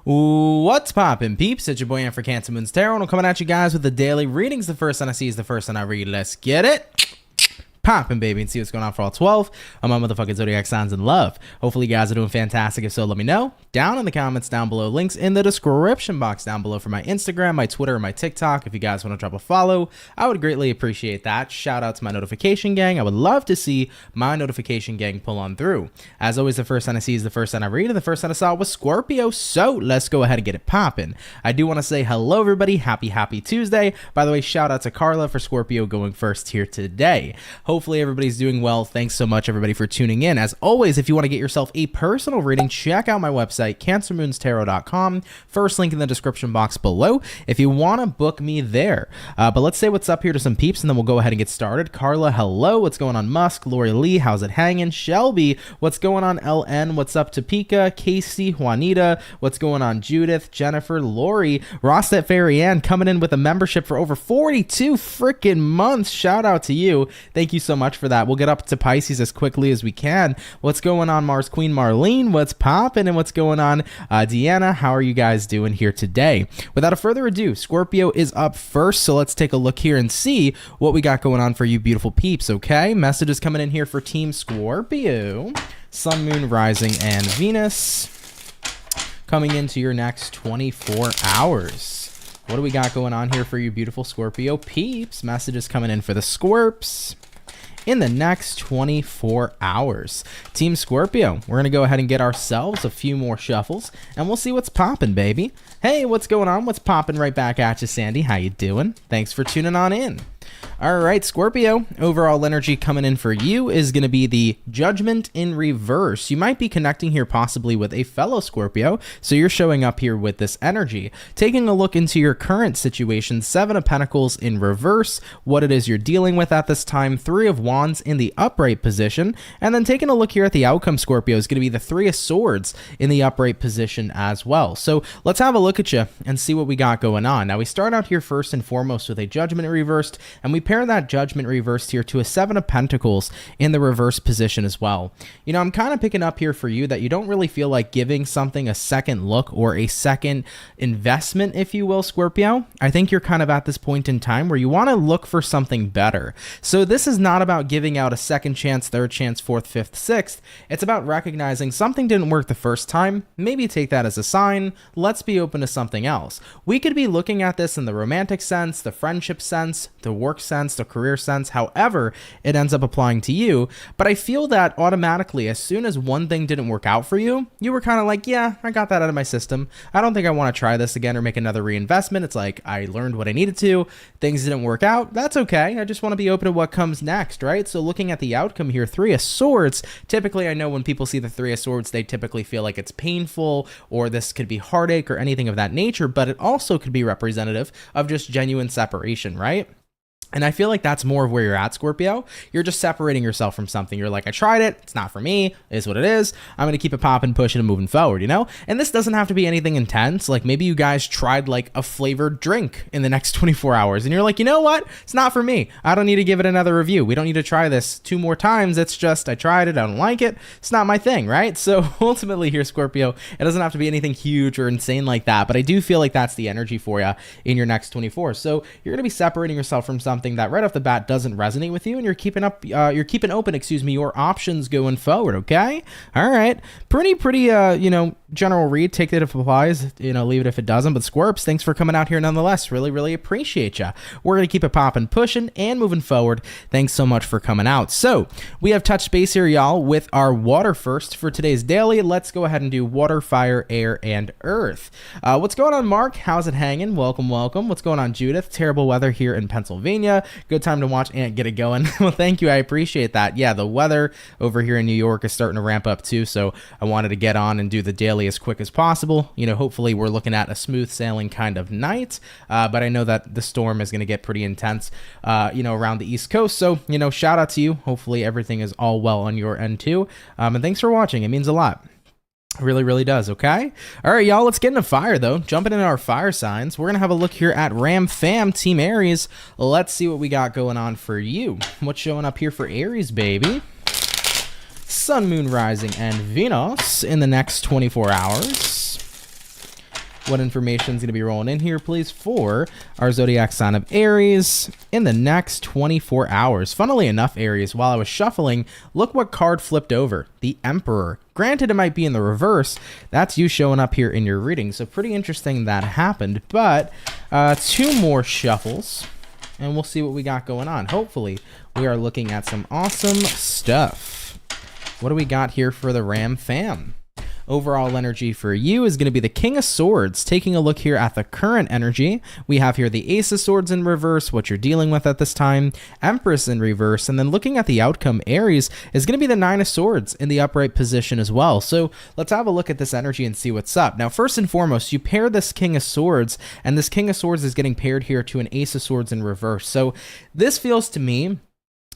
What's poppin', peeps? It's your boy for CancerMoonsTarot, and I'm coming at you guys with the daily readings. The first one I see is the first one I read. Let's get it poppin', baby, and see what's going on for all 12 of my motherfucking Zodiac signs in love. Hopefully you guys are doing fantastic. If so, let me know down in the comments down below. Links in the description box down below for my Instagram, my Twitter, and my TikTok. If you guys want to drop a follow, I would greatly appreciate that. Shout out to my notification gang. I would love to see my notification gang pull on through. As always, the first sign I see is the first sign I read, and the first sign I saw was Scorpio. So let's go ahead and get it poppin'. I do want to say hello, everybody. Happy Tuesday. By the way, shout out to Carla for Scorpio going first here today. Hopefully everybody's doing well. Thanks so much, everybody, for tuning in. As always, if you want to get yourself a personal reading, check out my website, CancerMoonsTarot.com. First link in the description box below if you want to book me there. But let's say what's up here to some peeps, and then we'll go ahead and get started. Carla, hello. What's going on, Musk? Lori Lee, how's it hanging? Shelby, what's going on? LN, what's up? Topeka, Casey, Juanita, what's going on? Judith, Jennifer, Lori, Rostet Fairy-Ann coming in with a membership for over 42 freaking months. Shout out to you. Thank you so much for that. We'll get up to Pisces as quickly as we can. What's going on, Mars Queen Marlene? What's poppin'? And what's going on, Deanna? How are you guys doing here today? Without further ado, Scorpio is up first, so let's take a look here and see what we got going on for you beautiful peeps, okay? Messages coming in here for Team Scorpio. Sun, Moon, Rising, and Venus coming into your next 24 hours. What do we got going on here for you beautiful Scorpio peeps? Messages coming in for the Scorps in the next 24 hours. Team Scorpio, we're going to go ahead and get ourselves a few more shuffles, and we'll see what's poppin', baby. Hey, what's going on? What's poppin' right back at you, Sandy? How you doing? Thanks for tuning on in. All right, Scorpio, overall energy coming in for you is going to be the Judgment in reverse. You might be connecting here possibly with a fellow Scorpio, so you're showing up here with this energy. Taking a look into your current situation, 7 of Pentacles in reverse, what it is you're dealing with at this time, 3 of Wands in the upright position, and then taking a look here at the outcome, Scorpio, is going to be the 3 of Swords in the upright position as well. So let's have a look at you and see what we got going on. Now, we start out here first and foremost with a Judgment reversed, and we pair that Judgment reversed here to a 7 of Pentacles in the reverse position as well. You know, I'm kind of picking up here for you that you don't really feel like giving something a second look or a second investment, if you will, Scorpio. I think you're kind of at this point in time where you want to look for something better. So this is not about giving out a second chance, third chance, fourth, fifth, sixth. It's about recognizing something didn't work the first time. Maybe take that as a sign. Let's be open to something else. We could be looking at this in the romantic sense, the friendship sense, the work sense, the career sense, however it ends up applying to you. But I feel that automatically, as soon as one thing didn't work out for you, you were kind of like, yeah, I got that out of my system. I don't think I want to try this again or make another reinvestment. It's like, I learned what I needed to. Things didn't work out. That's okay. I just want to be open to what comes next, right? So looking at the outcome here, 3 of Swords, typically I know when people see the 3 of Swords, they typically feel like it's painful or this could be heartache or anything of that nature, but it also could be representative of just genuine separation, right? And I feel like that's more of where you're at, Scorpio. You're just separating yourself from something. You're like, I tried it. It's not for me. It is what it is. I'm going to keep it popping, pushing, and moving forward, you know? And this doesn't have to be anything intense. Like maybe you guys tried like a flavored drink in the next 24 hours. And you're like, you know what? It's not for me. I don't need to give it another review. We don't need to try this 2 more times. It's just, I tried it. I don't like it. It's not my thing, right? So ultimately here, Scorpio, it doesn't have to be anything huge or insane like that. But I do feel like that's the energy for you in your next 24. So you're going to be separating yourself from something that right off the bat doesn't resonate with you, and you're keeping open, your options going forward. Okay, all right, pretty you know, general read. Take it if it applies, you know, leave it if it doesn't. But Scorps, thanks for coming out here nonetheless. Really appreciate you. We're gonna keep it popping, pushing, and moving forward. Thanks so much for coming out. So we have touched base here, y'all, with our water first for today's daily. Let's go ahead and do water, fire, air, and earth. What's going on, Mark? How's it hanging? Welcome. What's going on, Judith? Terrible weather here in Pennsylvania. Good time to watch Ant get it going. Well, thank you. I appreciate that. Yeah, the weather over here in New York is starting to ramp up too, so I wanted to get on and do the daily as quick as possible. You know, hopefully we're looking at a smooth sailing kind of night, but I know that the storm is going to get pretty intense, you know, around the East Coast. So, you know, shout out to you. Hopefully everything is all well on your end too. And thanks for watching. It means a lot. Really does. Okay, all right, y'all, let's get into fire though. Jumping into our fire signs, we're gonna have a look here at Ram Fam Team Aries. Let's see what we got going on for you. What's showing up here for Aries, baby? Sun, Moon, Rising, and Venus in the next 24 hours. what information is going to be rolling in here, please, for our zodiac sign of Aries in the next 24 hours. Funnily enough, Aries, while I was shuffling, look what card flipped over. The Emperor. Granted, it might be in the reverse. That's you showing up here in your reading. So pretty interesting that happened. But 2 more shuffles, and we'll see what we got going on. Hopefully, we are looking at some awesome stuff. What do we got here for the Ram fam? Overall energy for you is going to be the King of Swords. Taking a look here at the current energy, we have here the Ace of Swords in reverse, what you're dealing with at this time, Empress in reverse, and then looking at the outcome, Aries, is going to be the Nine of Swords in the upright position as well. So let's have a look at this energy and see what's up. Now, first and foremost, you pair this King of Swords, and this King of Swords is getting paired here to an Ace of Swords in reverse. So this feels to me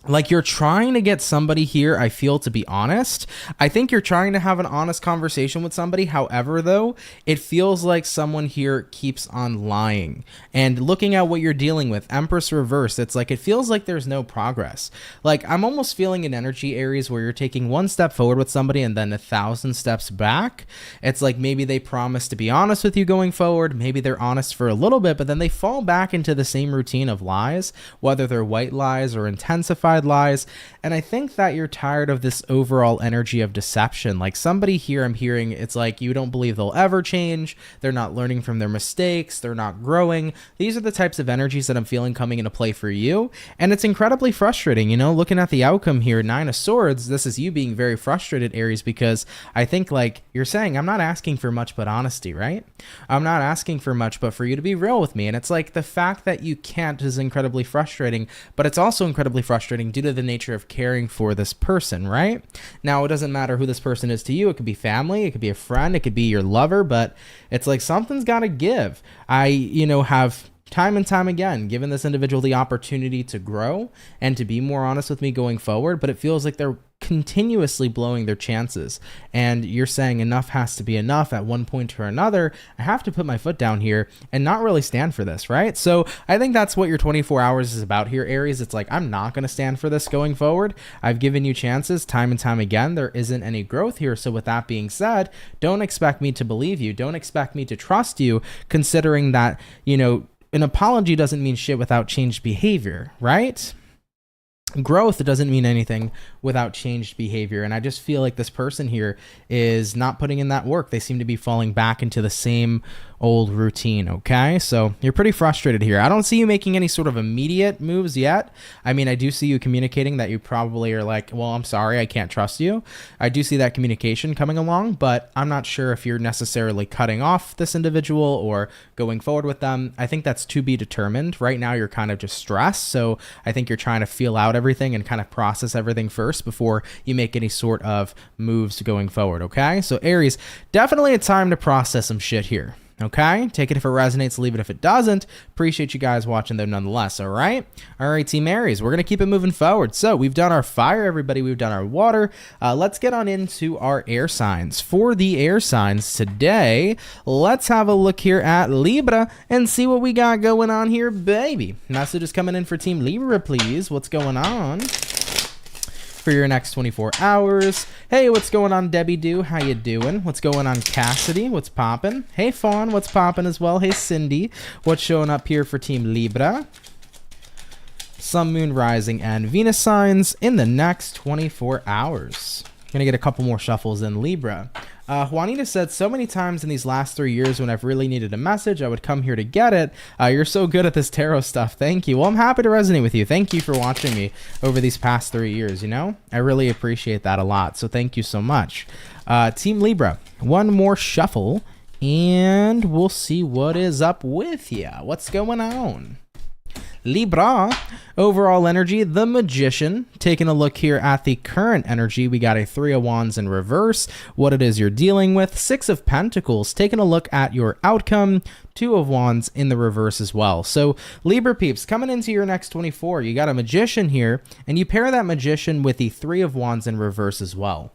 like you're trying to get somebody here, I feel, to be honest. I think you're trying to have an honest conversation with somebody. However, though, it feels like someone here keeps on lying. And looking at what you're dealing with, Empress reverse, it's like it feels like there's no progress. Like I'm almost feeling an energy, Aries, where you're taking 1 step forward with somebody and then 1,000 steps back. It's like maybe they promise to be honest with you going forward. Maybe they're honest for a little bit, but then they fall back into the same routine of lies, whether they're white lies or intensified lies. And I think that you're tired of this overall energy of deception. Like somebody here, I'm hearing it's like you don't believe they'll ever change. They're not learning from their mistakes. They're not growing. These are the types of energies that I'm feeling coming into play for you. And it's incredibly frustrating, you know, looking at the outcome here, Nine of Swords. This is you being very frustrated, Aries, because I think like you're saying, I'm not asking for much but honesty, right? I'm not asking for much but for you to be real with me. And it's like the fact that you can't is incredibly frustrating, but it's also incredibly frustrating due to the nature of caring for this person, right? Now, it doesn't matter who this person is to you. It could be family, it could be a friend, it could be your lover, but it's like something's got to give. I, have time and time again given this individual the opportunity to grow and to be more honest with me going forward, but it feels like they're continuously blowing their chances. And you're saying enough has to be enough at one point or another. I have to put my foot down here and not really stand for this, right? So I think that's what your 24 hours is about here, Aries. It's like, I'm not going to stand for this going forward. I've given you chances time and time again. There isn't any growth here. So with that being said, don't expect me to believe you. Don't expect me to trust you, considering that, an apology doesn't mean shit without changed behavior, right? Growth doesn't mean anything without changed behavior. And I just feel like this person here is not putting in that work. They seem to be falling back into the same old routine. Okay, so you're pretty frustrated here. I don't see you making any sort of immediate moves yet. I mean, I do see you communicating that you probably are like, well, I'm sorry, I can't trust you. I do see that communication coming along, but I'm not sure if you're necessarily cutting off this individual or going forward with them. I think that's to be determined. Right now, you're kind of just stressed. So I think you're trying to feel out everything and kind of process everything first before you make any sort of moves going forward. Okay, so Aries, definitely a time to process some shit here. Okay, take it if it resonates, leave it if it doesn't. Appreciate you guys watching though nonetheless. All right, Team Aries, we're gonna keep it moving forward. So we've done our fire, everybody. We've done our water. Let's get on into our air signs. For the air signs today, let's have a look here at Libra and see what we got going on here, baby. Messages coming in for Team Libra, please. What's going on for your next 24 hours? Hey, what's going on, Debbie Doo? How you doing? What's going on, Cassidy? What's poppin'? Hey, Fawn, what's poppin' as well? Hey, Cindy, what's showing up here for Team Libra? Sun, Moon, Rising, and Venus signs in the next 24 hours. Gonna get a couple more shuffles in Libra. Juanita said, so many times in these last 3 years when I've really needed a message, I would come here to get it. You're so good at this tarot stuff. Thank you. Well, I'm happy to resonate with you. Thank you for watching me over these past 3 years, I really appreciate that a lot. So thank you so much. Team Libra, one more shuffle, and we'll see what is up with you. What's going on? Libra, overall energy, the Magician. Taking a look here at the current energy, we got a 3 of Wands in reverse, what it is you're dealing with. 6 of Pentacles, taking a look at your outcome. 2 of Wands in the reverse as well. So Libra peeps, coming into your next 24, you got a Magician here, and you pair that Magician with the 3 of Wands in reverse as well.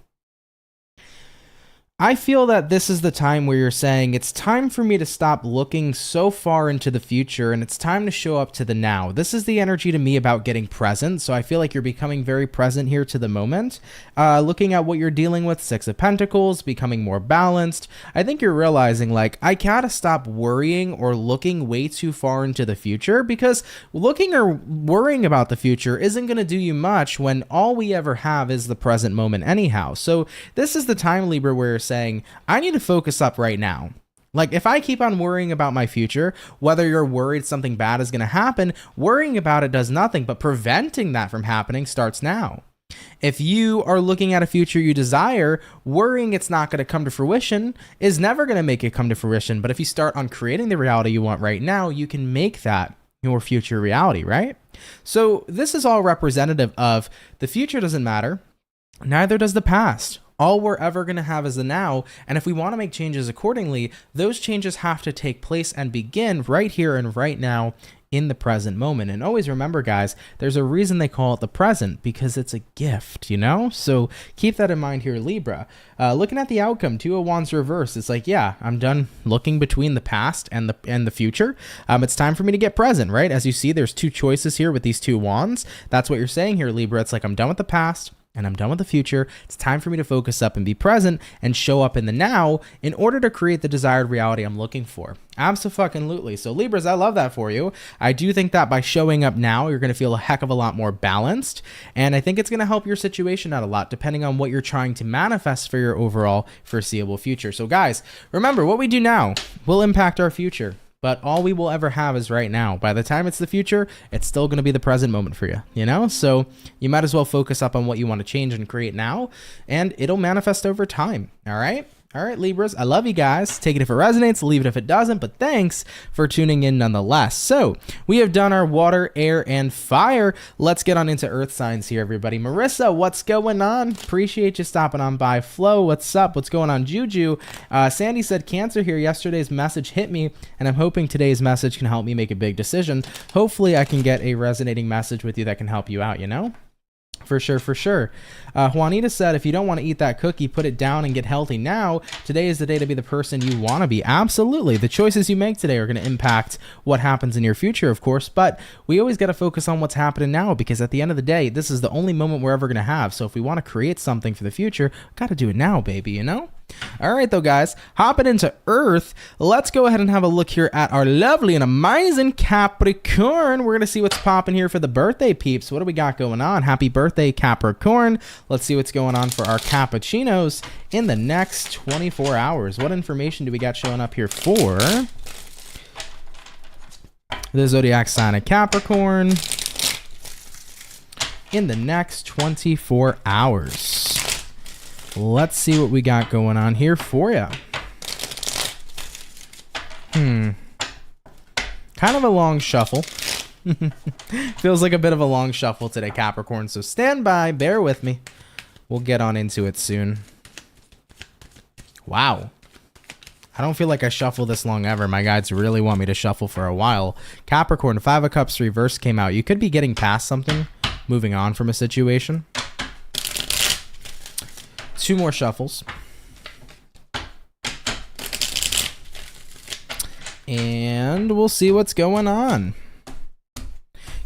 I feel that this is the time where you're saying it's time for me to stop looking so far into the future and it's time to show up to the now. This is the energy to me about getting present. So I feel like you're becoming very present here to the moment. Looking at what you're dealing with, Six of Pentacles, becoming more balanced. I think you're realizing like, I gotta stop worrying or looking way too far into the future, because looking or worrying about the future isn't gonna do you much when all we ever have is the present moment anyhow. So this is the time, Libra, where you're saying, I need to focus up right now. Like, if I keep on worrying about my future, whether you're worried something bad is going to happen, worrying about it does nothing, but preventing that from happening starts now. If you are looking at a future you desire, worrying it's not going to come to fruition is never going to make it come to fruition. But if you start on creating the reality you want right now, you can make that your future reality, right? So this is all representative of the future doesn't matter, neither does the past. All we're ever going to have is the now, and if we want to make changes accordingly, those changes have to take place and begin right here and right now in the present moment. And always remember, guys, there's a reason they call it the present, because it's a gift, you know? So keep that in mind here, Libra. Looking at the outcome, Two of Wands reversed, it's like, yeah, I'm done looking between the past and the future. It's time for me to get present, right? As you see, there's two choices here with these two wands. That's what you're saying here, Libra. It's like, I'm done with the past and I'm done with the future. It's time for me to focus up and be present and show up in the now in order to create the desired reality I'm looking for. Abso-fucking-lutely. So Libras, I love that for you. I do think that by showing up now, you're going to feel a heck of a lot more balanced. And I think it's going to help your situation out a lot, depending on what you're trying to manifest for your overall foreseeable future. So guys, remember, what we do now will impact our future. But all we will ever have is right now. By the time it's the future, it's still going to be the present moment for you, you know? So you might as well focus up on what you want to change and create now, and it'll manifest over time, all right? All right, Libras, I love you guys. Take it if it resonates, leave it if it doesn't, but thanks for tuning in nonetheless. So we have done our water, air, and fire. Let's get on into earth signs here, everybody. Marissa, what's going on? Appreciate you stopping on by. Flo, what's up? What's going on? Juju, Sandy said, Cancer here. Yesterday's message hit me, and I'm hoping today's message can help me make a big decision. Hopefully I can get a resonating message with you that can help you out, you know? For sure, for sure. Juanita said, if you don't want to eat that cookie, put it down and get healthy now. Today is the day to be the person you want to be. Absolutely. The choices you make today are going to impact what happens in your future, of course, but we always got to focus on what's happening now, because at the end of the day, this is the only moment we're ever going to have. So if we want to create something for the future, got to do it now, baby, you know? All right, though, guys, hopping into Earth, let's go ahead and have a look here at our lovely and amazing Capricorn. We're going to see what's popping here for the birthday peeps. What do we got going on? Happy birthday, Capricorn. Let's see what's going on for our cappuccinos in the next 24 hours. What information do we got showing up here for the Zodiac sign of Capricorn in the next 24 hours? Let's see what we got going on here for you. Kind of a long shuffle. Feels like a bit of a long shuffle today, Capricorn. So stand by, bear with me. We'll get on into it soon. Wow. I don't feel like I shuffle this long ever. My guides really want me to shuffle for a while. Capricorn, Five of Cups reverse came out. You could be getting past something, moving on from a situation. Two more shuffles. And we'll see what's going on.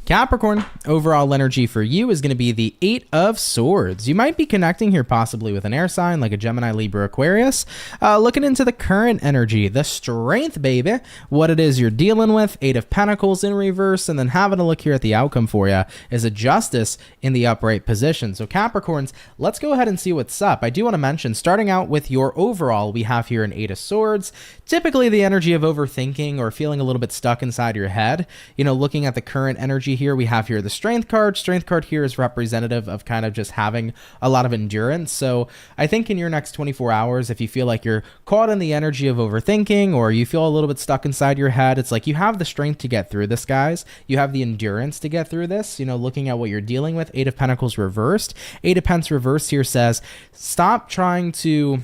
Capricorn, overall energy for you is going to be the Eight of Swords. You might be connecting here possibly with an air sign like a Gemini, Libra, Aquarius. Looking into the current energy, the strength, baby, what it is you're dealing with. Eight of Pentacles in reverse, and then having a look here at the outcome for you is a Justice in the upright position. So Capricorns, let's go ahead and see what's up. I do want to mention, starting out with your overall, we have here an Eight of Swords. Typically the energy of overthinking or feeling a little bit stuck inside your head. You know, looking at the current energy here, we have here the Strength card. Strength card here is representative of kind of just having a lot of endurance. So I think in your next 24 hours, if you feel like you're caught in the energy of overthinking or you feel a little bit stuck inside your head, it's like you have the strength to get through this, guys. You have the endurance to get through this, you know, looking at what you're dealing with. Eight of Pentacles reversed. Eight of Pentacles reversed here says, stop trying to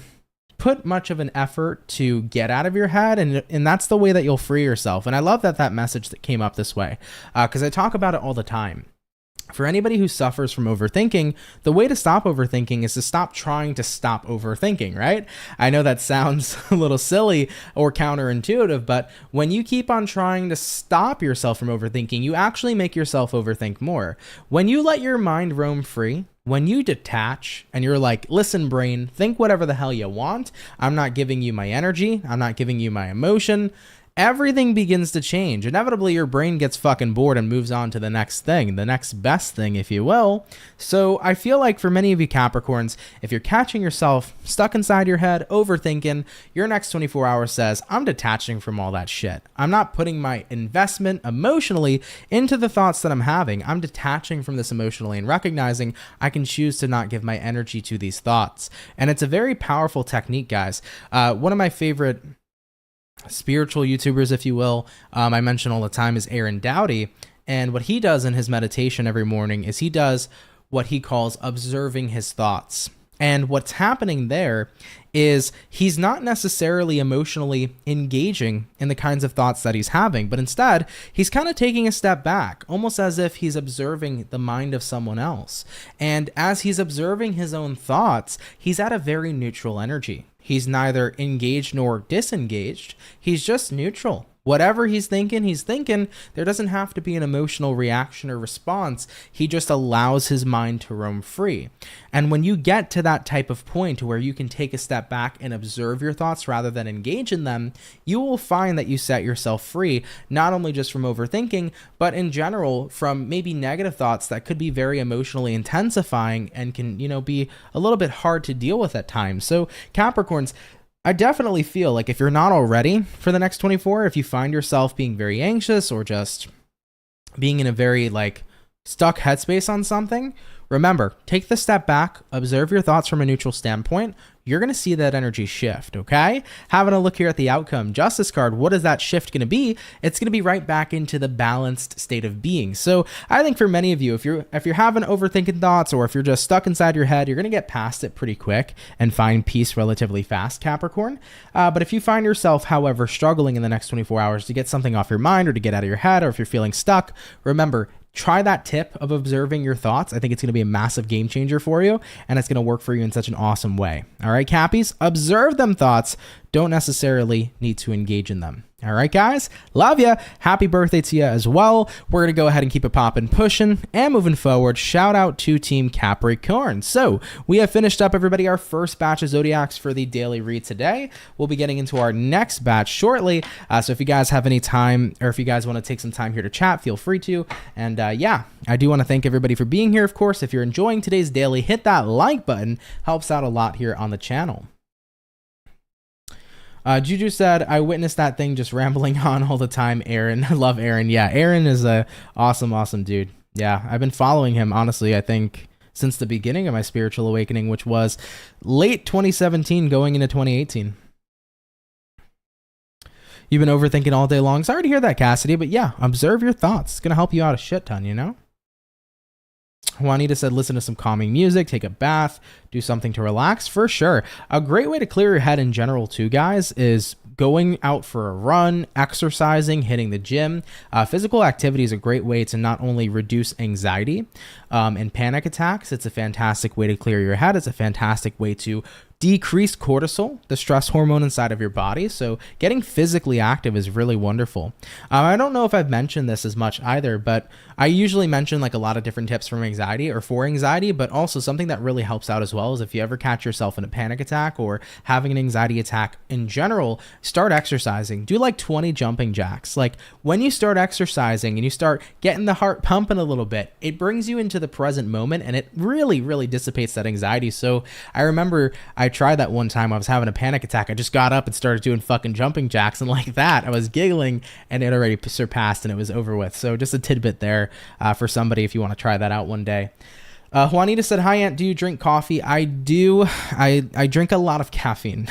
put much of an effort to get out of your head, and that's the way that you'll free yourself. And I love that message that came up this way, because I talk about it all the time. For anybody who suffers from overthinking, the way to stop overthinking is to stop trying to stop overthinking, right? I know that sounds a little silly or counterintuitive, but when you keep on trying to stop yourself from overthinking, you actually make yourself overthink more. When you let your mind roam free, when you detach and you're like, listen, brain, think whatever the hell you want. I'm not giving you my energy. I'm not giving you my emotion. Everything begins to change. Inevitably, your brain gets fucking bored and moves on to the next thing, the next best thing, if you will. So I feel like for many of you Capricorns, if you're catching yourself stuck inside your head, overthinking, your next 24 hours says, I'm detaching from all that shit. I'm not putting my investment emotionally into the thoughts that I'm having. I'm detaching from this emotionally and recognizing I can choose to not give my energy to these thoughts. And it's a very powerful technique, guys. One of my favorite spiritual YouTubers, if you will, I mention all the time, is Aaron Doughty. And what he does in his meditation every morning is he does what he calls observing his thoughts. And what's happening there is he's not necessarily emotionally engaging in the kinds of thoughts that he's having, but instead he's kind of taking a step back, almost as if he's observing the mind of someone else. And as he's observing his own thoughts, he's at a very neutral energy. He's neither engaged nor disengaged. He's just neutral. Whatever he's thinking, there doesn't have to be an emotional reaction or response. He just allows his mind to roam free. And when you get to that type of point where you can take a step back and observe your thoughts rather than engage in them, you will find that you set yourself free, not only just from overthinking, but in general from maybe negative thoughts that could be very emotionally intensifying and can, be a little bit hard to deal with at times. So Capricorns, I definitely feel like if you're not already for the next 24, if you find yourself being very anxious or just being in a very stuck headspace on something, remember, take the step back, observe your thoughts from a neutral standpoint. You're going to see that energy shift, okay? Having a look here at the outcome, Justice card, what is that shift going to be? It's going to be right back into the balanced state of being. So I think for many of you, if you're having overthinking thoughts or if you're just stuck inside your head, you're going to get past it pretty quick and find peace relatively fast, Capricorn. But if you find yourself, however, struggling in the next 24 hours to get something off your mind or to get out of your head, or if you're feeling stuck, remember, try that tip of observing your thoughts. I think it's going to be a massive game changer for you, and it's going to work for you in such an awesome way. All right, Cappies, observe them thoughts. Don't necessarily need to engage in them. All right, guys, love ya. Happy birthday to you as well. We're going to go ahead and keep it popping, pushing, and moving forward. Shout out to Team Capricorn. So we have finished up, everybody, our first batch of Zodiacs for the daily read today. We'll be getting into our next batch shortly. So if you guys have any time, or if you guys want to take some time here to chat, feel free to. And yeah, I do want to thank everybody for being here. Of course, if you're enjoying today's daily, hit that like button. Helps out a lot here on the channel. Juju said, I witnessed that thing just rambling on all the time, Aaron. I love Aaron. Yeah, Aaron is a awesome dude. Yeah, I've been following him, honestly, I think, since the beginning of my spiritual awakening, which was late 2017 going into 2018. You've been overthinking all day long. Sorry to hear that, Cassidy, but yeah, observe your thoughts. It's going to help you out a shit ton, Juanita said, listen to some calming music, take a bath, do something to relax. For sure. A great way to clear your head in general too, guys, is going out for a run, exercising, hitting the gym. Physical activity is a great way to not only reduce anxiety and panic attacks. It's a fantastic way to clear your head. It's a fantastic way to decrease cortisol, the stress hormone inside of your body. So getting physically active is really wonderful. I don't know if I've mentioned this as much either, but I usually mention a lot of different tips from anxiety or for anxiety, but also something that really helps out as well is if you ever catch yourself in a panic attack or having an anxiety attack in general, start exercising. Do 20 jumping jacks. When you start exercising and you start getting the heart pumping a little bit, it brings you into the present moment and it really dissipates that anxiety. So I remember I tried that one time. I was having a panic attack. I just got up and started doing fucking jumping jacks, and like that, I was giggling and it already surpassed and it was over with. So just a tidbit there for somebody if you want to try that out one day. Juanita said, hi, Aunt, do you drink coffee? I do. I drink a lot of caffeine.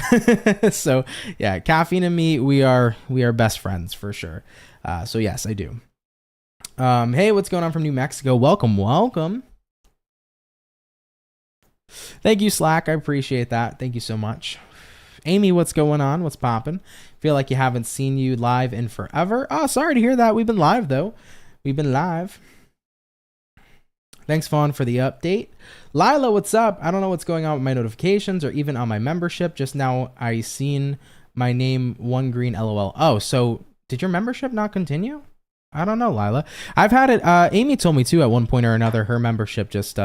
So yeah, caffeine and me, we are best friends for sure. So yes, I do. Hey, what's going on from New Mexico? Welcome. Thank you, Slack. I appreciate that. Thank you so much. Amy, what's going on? What's poppin'? Feel like you haven't seen you live in forever. Oh, sorry to hear that. We've been live, though. We've been live. Thanks, Fawn, for the update. Lila, what's up? I don't know what's going on with my notifications or even on my membership. Just now I seen my name, one green LOL. Oh, so did your membership not continue? I don't know, Lila. I've had it. Amy told me too at one point or another her membership just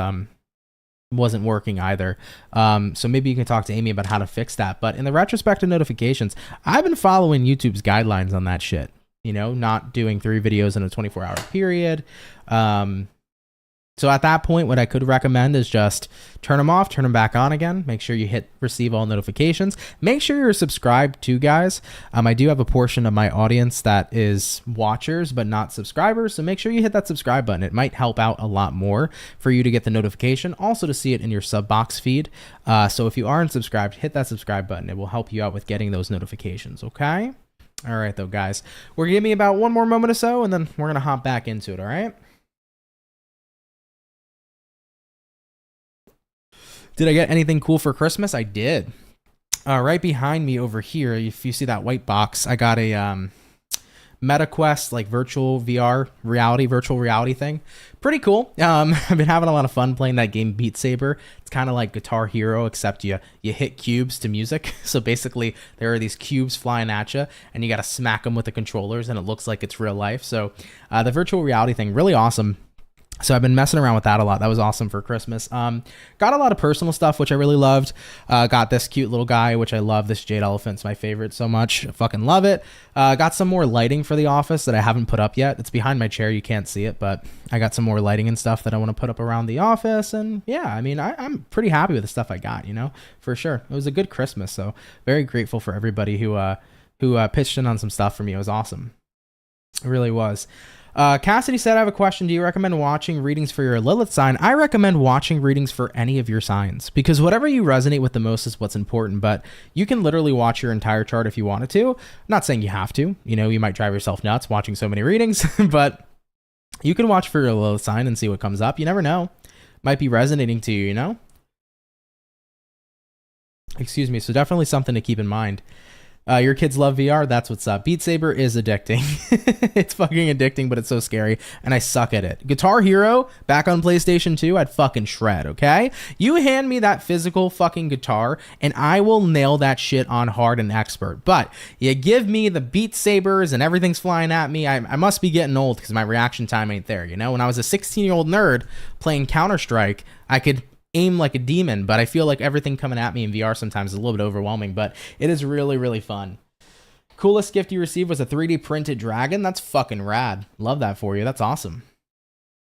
wasn't working either. So maybe you can talk to Amy about how to fix that. But in the retrospective notifications, I've been following YouTube's guidelines on that shit. You know, not doing 3 videos in a 24-hour period. So at that point, what I could recommend is just turn them off, turn them back on again. Make sure you hit receive all notifications. Make sure you're subscribed too, guys. I do have a portion of my audience that is watchers, but not subscribers. So make sure you hit that subscribe button. It might help out a lot more for you to get the notification. Also to see it in your sub box feed. So if you aren't subscribed, hit that subscribe button. It will help you out with getting those notifications, okay? All right, though, guys. We're giving me about one more moment or so, and then we're going to hop back into it, all right? Did I get anything cool for Christmas? I did. Right behind me over here, if you see that white box, I got a MetaQuest, like virtual reality thing. Pretty cool. I've been having a lot of fun playing that game Beat Saber. It's kind of like Guitar Hero, except you hit cubes to music. So basically, there are these cubes flying at you, and you got to smack them with the controllers, and it looks like it's real life. So the virtual reality thing, really awesome. So I've been messing around with that a lot. That was awesome for Christmas. Got a lot of personal stuff, which I really loved. Got this cute little guy, which I love. This jade elephant's my favorite so much. I fucking love it. Got some more lighting for the office that I haven't put up yet. It's behind my chair. You can't see it, but I got some more lighting and stuff that I want to put up around the office. And yeah, I mean, I'm pretty happy with the stuff I got, you know, for sure. It was a good Christmas. So very grateful for everybody who pitched in on some stuff for me. It was awesome. It really was. Cassidy said, I have a question. Do you recommend watching readings for your Lilith sign? I recommend watching readings for any of your signs because whatever you resonate with the most is what's important, but you can literally watch your entire chart if you wanted to. I'm not saying you have to. You know, you might drive yourself nuts watching so many readings, but you can watch for your Lilith sign and see what comes up. You never know. Might be resonating to you, you know? Excuse me. So definitely something to keep in mind. Your kids love VR. That's what's up. Beat Saber is addicting. It's fucking addicting, but it's so scary, and I suck at it. Guitar Hero, back on PlayStation 2, I'd fucking shred, okay? You hand me that physical fucking guitar, and I will nail that shit on hard and expert. But you give me the Beat Sabers and everything's flying at me, I must be getting old because my reaction time ain't there, you know? When I was a 16-year-old nerd playing Counter-Strike, I could aim like a demon, but I feel like everything coming at me in VR sometimes is a little bit overwhelming, but it is really, really fun. Coolest gift you received was a 3D printed dragon. That's fucking rad. Love that for you. That's awesome.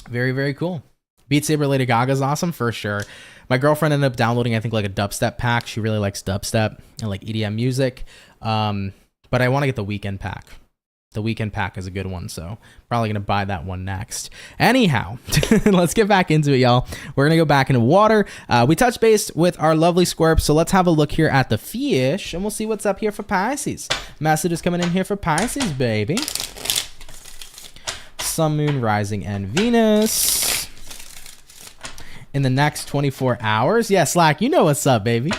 Very, very cool. Beat Saber Lady Gaga is awesome for sure. My girlfriend ended up downloading, I think, like a dubstep pack. She really likes dubstep and like EDM music. But I want to get the weekend pack. The weekend pack is a good one, so probably going to buy that one next. Anyhow, let's get back into it, y'all. We're going to go back into water. We touched base with our lovely Scorp, so let's have a look here at the fish, and we'll see what's up here for Pisces. Messages coming in here for Pisces, baby. Sun, Moon, Rising, and Venus. In the next 24 hours. Yeah, Slack, you know what's up, baby.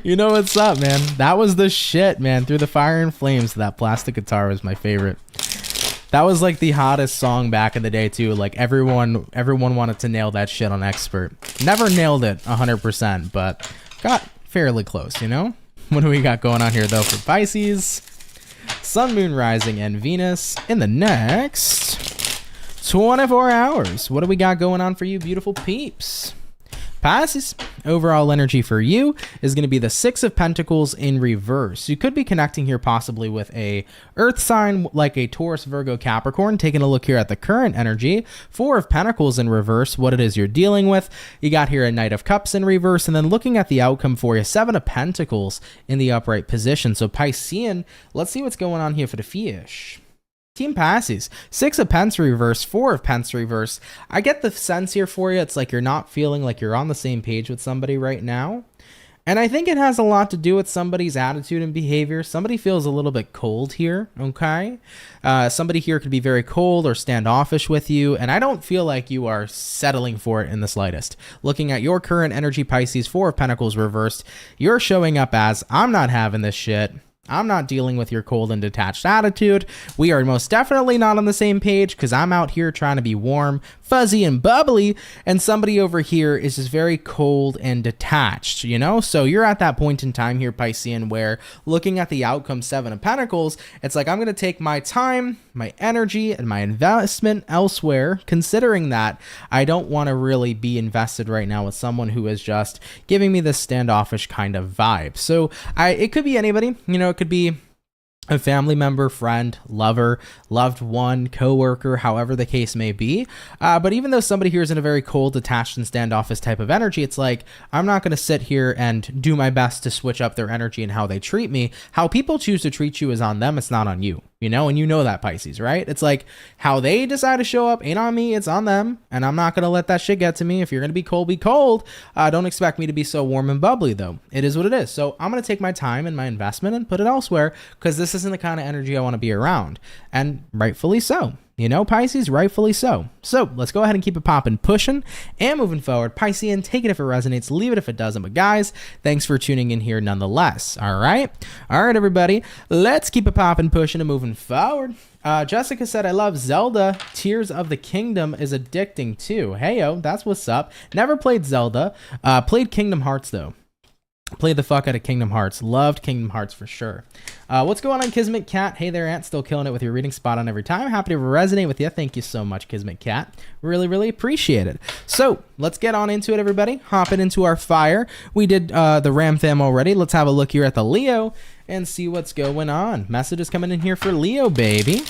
You know what's up, man. That was the shit, man. Through the Fire and Flames, that plastic guitar was my favorite. That was like the hottest song back in the day too. Like everyone wanted to nail that shit on expert. Never nailed it 100%, but got fairly close, you know? What do we got going on here though for Pisces? Sun, Moon, Rising, and Venus in the next 24 hours. What do we got going on for you, beautiful peeps? Pisces, overall energy for you is going to be the 6 of Pentacles in reverse. You could be connecting here possibly with a earth sign like a Taurus, Virgo, Capricorn. Taking a look here at the current energy, 4 of Pentacles in reverse, what it is you're dealing with. You got here a Knight of Cups in reverse, and then looking at the outcome for you, 7 of Pentacles in the upright position. So Piscean, let's see what's going on here for the fish. Team Pisces, 6 of Pence reverse, 4 of Pence reverse. I get the sense here for you, it's like you're not feeling like you're on the same page with somebody right now. And I think it has a lot to do with somebody's attitude and behavior. Somebody feels a little bit cold here, okay? Somebody here could be very cold or standoffish with you, and I don't feel like you are settling for it in the slightest. Looking at your current energy, Pisces, 4 of Pentacles reversed, you're showing up as, I'm not having this shit. I'm not dealing with your cold and detached attitude. We are most definitely not on the same page because I'm out here trying to be warm, fuzzy, and bubbly, and somebody over here is just very cold and detached, you know? So you're at that point in time here, Piscean, where looking at the outcome, Seven of Pentacles, it's like I'm going to take my time, my energy, and my investment elsewhere, considering that I don't want to really be invested right now with someone who is just giving me this standoffish kind of vibe. So it could be anybody, you know, it could be a family member, friend, lover, loved one, coworker, however the case may be. But even though somebody here is in a very cold, detached, and standoffish type of energy, it's like, I'm not going to sit here and do my best to switch up their energy and how they treat me. How people choose to treat you is on them. It's not on you, you know? And you know that, Pisces, right? It's like how they decide to show up ain't on me. It's on them. And I'm not going to let that shit get to me. If you're going to be cold, be cold. Don't expect me to be so warm and bubbly, though. It is what it is. So I'm going to take my time and my investment and put it elsewhere because this isn't the kind of energy I want to be around. And rightfully so. You know, Pisces, rightfully so. So let's go ahead and keep it popping, pushing, and moving forward. Piscean, take it if it resonates, leave it if it doesn't. But guys, thanks for tuning in here nonetheless. All right, everybody, let's keep it popping, pushing, and moving forward. Jessica said, I love Zelda. Tears of the Kingdom is addicting too. Heyo, that's what's up. Never played Zelda. Played Kingdom Hearts though. Played the fuck out of Kingdom Hearts. Loved Kingdom Hearts for sure. What's going on, Kismet Cat? Hey there, Ant. Still killing it with your reading, spot on every time. Happy to resonate with you. Thank you so much, Kismet Cat. Really, really appreciate it. So let's get on into it, everybody. Hopping into our fire. We did the Ram Fam already. Let's have a look here at the Leo and see what's going on. Messages coming in here for Leo, baby.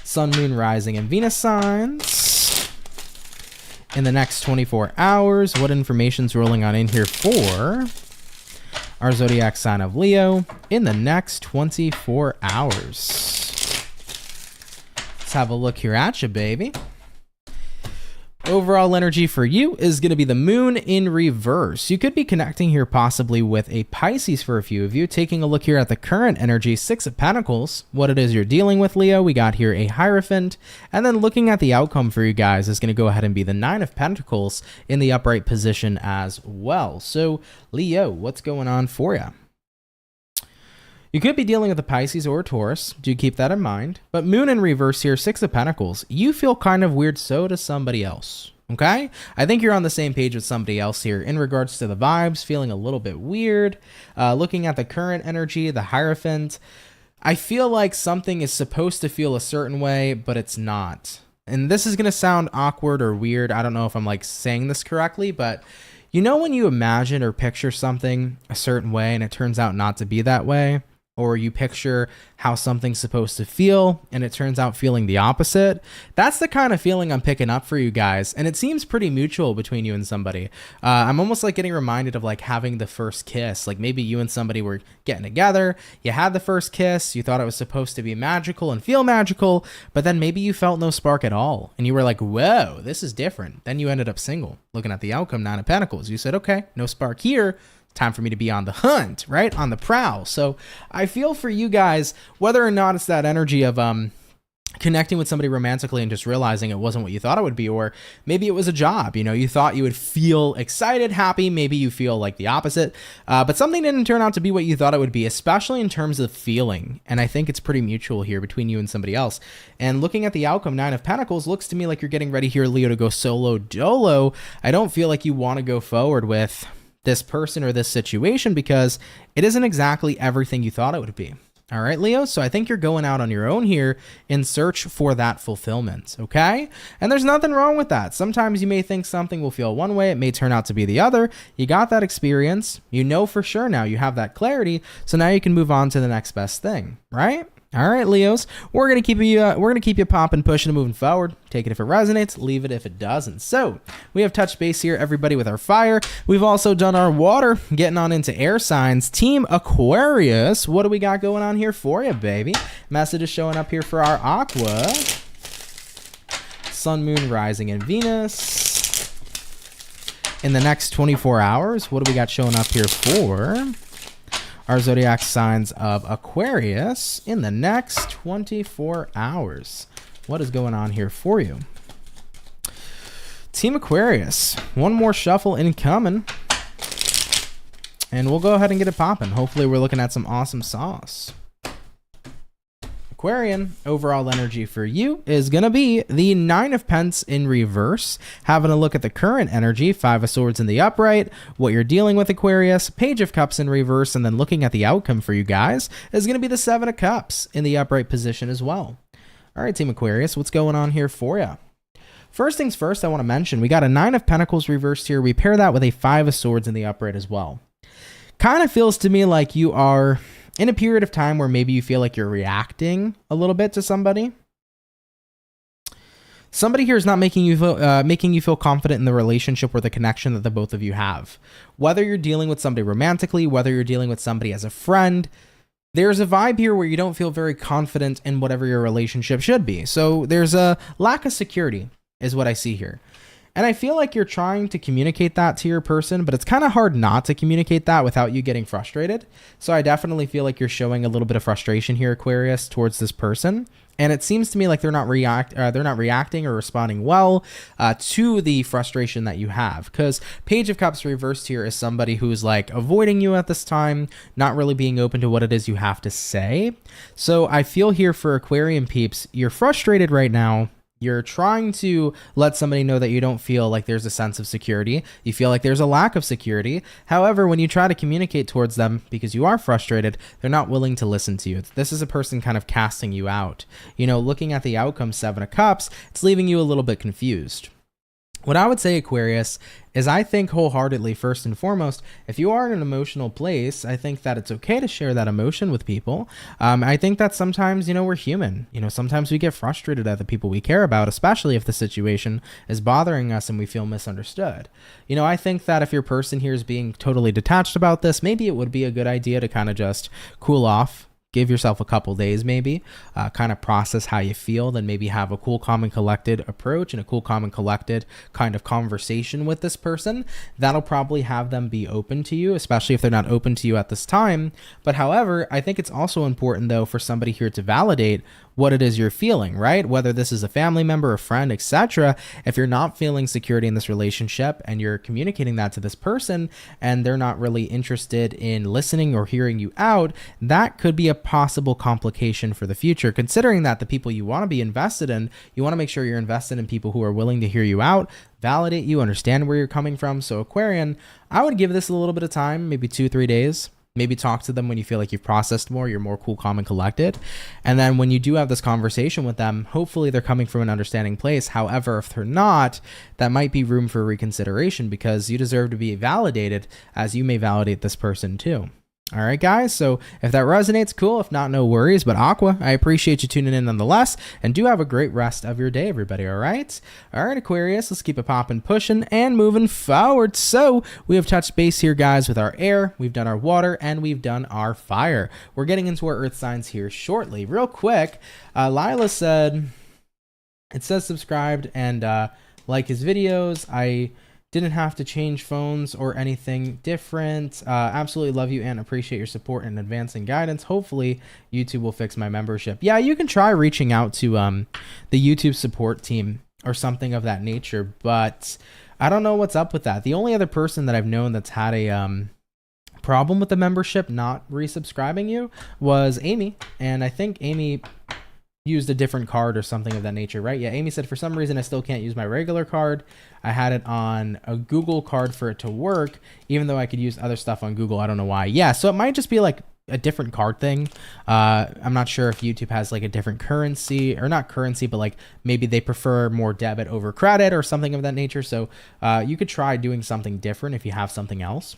Sun, Moon, Rising, and Venus signs. In the next 24 hours, what information's rolling on in here for our zodiac sign of Leo in the next 24 hours? Let's have a look here at you, baby. Overall energy for you is going to be the moon in reverse. You could be connecting here possibly with a Pisces for a few of you. Taking a look here at the current energy, Six of Pentacles, what it is you're dealing with, Leo. We got here a Hierophant. And then looking at the outcome for you guys is going to go ahead and be the Nine of Pentacles in the upright position as well. So, Leo, what's going on for you? You could be dealing with a Pisces or a Taurus. Do keep that in mind. But moon in reverse here, Six of Pentacles. You feel kind of weird, so does somebody else. Okay? I think you're on the same page with somebody else here in regards to the vibes, feeling a little bit weird. Looking at the current energy, the Hierophant, I feel like something is supposed to feel a certain way, but it's not. And this is going to sound awkward or weird. I don't know if I'm like saying this correctly, but you know when you imagine or picture something a certain way and it turns out not to be that way? Or you picture how something's supposed to feel and it turns out feeling the opposite. That's the kind of feeling I'm picking up for you guys. And it seems pretty mutual between you and somebody. I'm almost like getting reminded of like having the first kiss. Like maybe you and somebody were getting together. You had the first kiss. You thought it was supposed to be magical and feel magical. But then maybe you felt no spark at all. And you were like, whoa, this is different. Then you ended up single. Looking at the outcome, Nine of Pentacles. You said, okay, no spark here. Time for me to be on the hunt, right? On the prowl. So I feel for you guys, whether or not it's that energy of connecting with somebody romantically and just realizing it wasn't what you thought it would be, or maybe it was a job, you know, you thought you would feel excited, happy, maybe you feel like the opposite, but something didn't turn out to be what you thought it would be, especially in terms of feeling. And I think it's pretty mutual here between you and somebody else. And looking at the outcome, Nine of Pentacles, looks to me like you're getting ready here, Leo, to go solo dolo. I don't feel like you want to go forward with this person or this situation because it isn't exactly everything you thought it would be. All right, Leo. So I think you're going out on your own here in search for that fulfillment. Okay. And there's nothing wrong with that. Sometimes you may think something will feel one way. It may turn out to be the other. You got that experience. You know for sure now. You have that clarity. So now you can move on to the next best thing. Right? All right, Leos, we're gonna keep you popping, pushing, and moving forward. Take it if it resonates, leave it if it doesn't. So we have touched base here, everybody, with our fire. We've also done our water, getting on into air signs. Team Aquarius, what do we got going on here for you, baby? Message is showing up here for our aqua. Sun, Moon, Rising, and Venus. In the next 24 hours, what do we got showing up here for our zodiac signs of Aquarius in the next 24 hours? What is going on here for you? Team Aquarius, one more shuffle incoming. and we'll go ahead and get it popping. Hopefully we're looking at some awesome sauce. Aquarian, overall energy for you is going to be the 9 of Pence in reverse. Having a look at the current energy, 5 of Swords in the upright, what you're dealing with, Aquarius, Page of Cups in reverse, and then looking at the outcome for you guys is going to be the 7 of Cups in the upright position as well. All right, Team Aquarius, what's going on here for you? First things first, I want to mention, we got a 9 of Pentacles reversed here. We pair that with a 5 of Swords in the upright as well. Kind of feels to me like you are in a period of time where maybe you feel like you're reacting a little bit to somebody. Somebody here is not making you feel confident in the relationship or the connection that the both of you have. Whether you're dealing with somebody romantically, whether you're dealing with somebody as a friend, there's a vibe here where you don't feel very confident in whatever your relationship should be. So there's a lack of security is what I see here. And I feel like you're trying to communicate that to your person, but it's kind of hard not to communicate that without you getting frustrated. So I definitely feel like you're showing a little bit of frustration here, Aquarius, towards this person. And it seems to me like they're not reacting or responding well to the frustration that you have. Because Page of Cups reversed here is somebody who's like avoiding you at this time, not really being open to what it is you have to say. So I feel here for Aquarian peeps, you're frustrated right now. You're trying to let somebody know that you don't feel like there's a sense of security. You feel like there's a lack of security. However, when you try to communicate towards them because you are frustrated, they're not willing to listen to you. This is a person kind of casting you out. You know, looking at the outcome, 7 of Cups, it's leaving you a little bit confused. What I would say, Aquarius, is I think wholeheartedly, first and foremost, if you are in an emotional place, I think that it's okay to share that emotion with people. I think that sometimes, you know, we're human. You know, sometimes we get frustrated at the people we care about, especially if the situation is bothering us and we feel misunderstood. You know, I think that if your person here is being totally detached about this, maybe it would be a good idea to kind of just cool off. Give yourself a couple days maybe, kind of process how you feel, then maybe have a cool, calm, and collected approach and a cool, calm, and collected kind of conversation with this person. That'll probably have them be open to you, especially if they're not open to you at this time. But however, I think it's also important though for somebody here to validate what it is you're feeling, right? Whether this is a family member, a friend, etc. If you're not feeling security in this relationship and you're communicating that to this person and they're not really interested in listening or hearing you out, that could be a possible complication for the future. Considering that the people you want to be invested in, you want to make sure you're invested in people who are willing to hear you out, validate you, understand where you're coming from. So Aquarian, I would give this a little bit of time, maybe 2-3 days. Maybe talk to them when you feel like you've processed more, you're more cool, calm, and collected. And then when you do have this conversation with them, hopefully they're coming from an understanding place. However, if they're not, that might be room for reconsideration because you deserve to be validated as you may validate this person too. All right, guys. So if that resonates, cool. If not, no worries. But Aqua, I appreciate you tuning in nonetheless. And do have a great rest of your day, everybody. All right. All right, Aquarius. Let's keep it popping, pushing, and moving forward. So we have touched base here, guys, with our air. We've done our water, and we've done our fire. We're getting into our earth signs here shortly. Real quick, Lila said, it says subscribed and like his videos. I didn't have to change phones or anything different. Absolutely love you and appreciate your support and advancing guidance. Hopefully YouTube will fix my membership. Yeah, you can try reaching out to the YouTube support team or something of that nature, but I don't know what's up with that. The only other person that I've known that's had a problem with the membership not resubscribing you was Amy, and I think Amy used a different card or something of that nature, right? Yeah, Amy said, for some reason, I still can't use my regular card. I had it on a Google card for it to work, even though I could use other stuff on Google. I don't know why. Yeah, so it might just be like a different card thing. I'm not sure if YouTube has like a different currency, or not currency, but like maybe they prefer more debit over credit or something of that nature. So you could try doing something different if you have something else,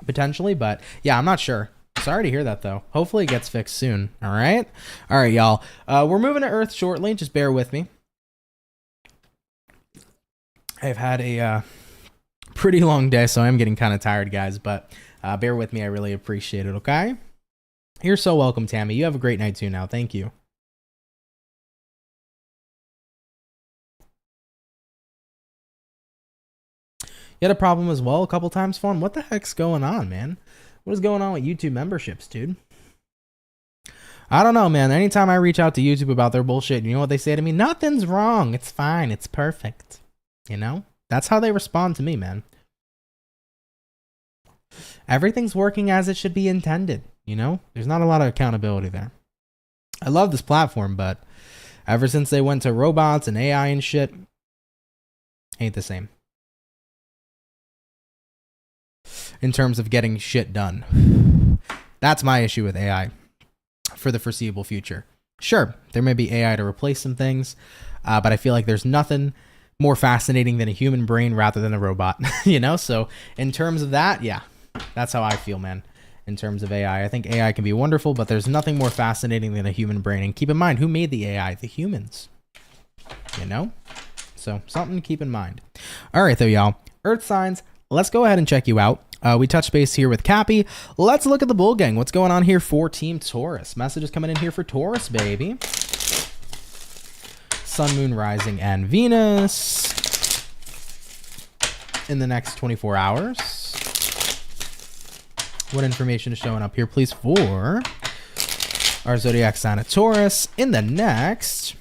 potentially. But yeah, I'm not sure. Sorry to hear that though. Hopefully it gets fixed soon. All right, y'all. We're moving to Earth shortly. Just bear with me. I've had a pretty long day, so I'm getting kind of tired, guys. But bear with me. I really appreciate it. Okay. You're so welcome, Tammy. You have a great night too. Now, thank you. You had a problem as well a couple times, Fawn. What the heck's going on, man? What is going on with YouTube memberships, dude? I don't know, man. Anytime I reach out to YouTube about their bullshit, you know what they say to me? Nothing's wrong. It's fine. It's perfect. You know? That's how they respond to me, man. Everything's working as it should be intended. You know, there's not a lot of accountability there. I love this platform, but ever since they went to robots and AI and shit, ain't the same. In terms of getting shit done. That's my issue with AI for the foreseeable future. Sure, there may be AI to replace some things, but I feel like there's nothing more fascinating than a human brain rather than a robot, you know? So in terms of that, yeah, that's how I feel, man. In terms of AI, I think AI can be wonderful, but there's nothing more fascinating than a human brain. And keep in mind, who made the AI? The humans, you know? So something to keep in mind. All right, though, y'all. Earth signs, let's go ahead and check you out. We touched base here with Cappy. Let's look at the bull gang. What's going on here for Team Taurus? Messages coming in here for Taurus, baby. Sun, Moon, Rising, and Venus in the next 24 hours. What information is showing up here, please, for our Zodiac sign of Taurus in the next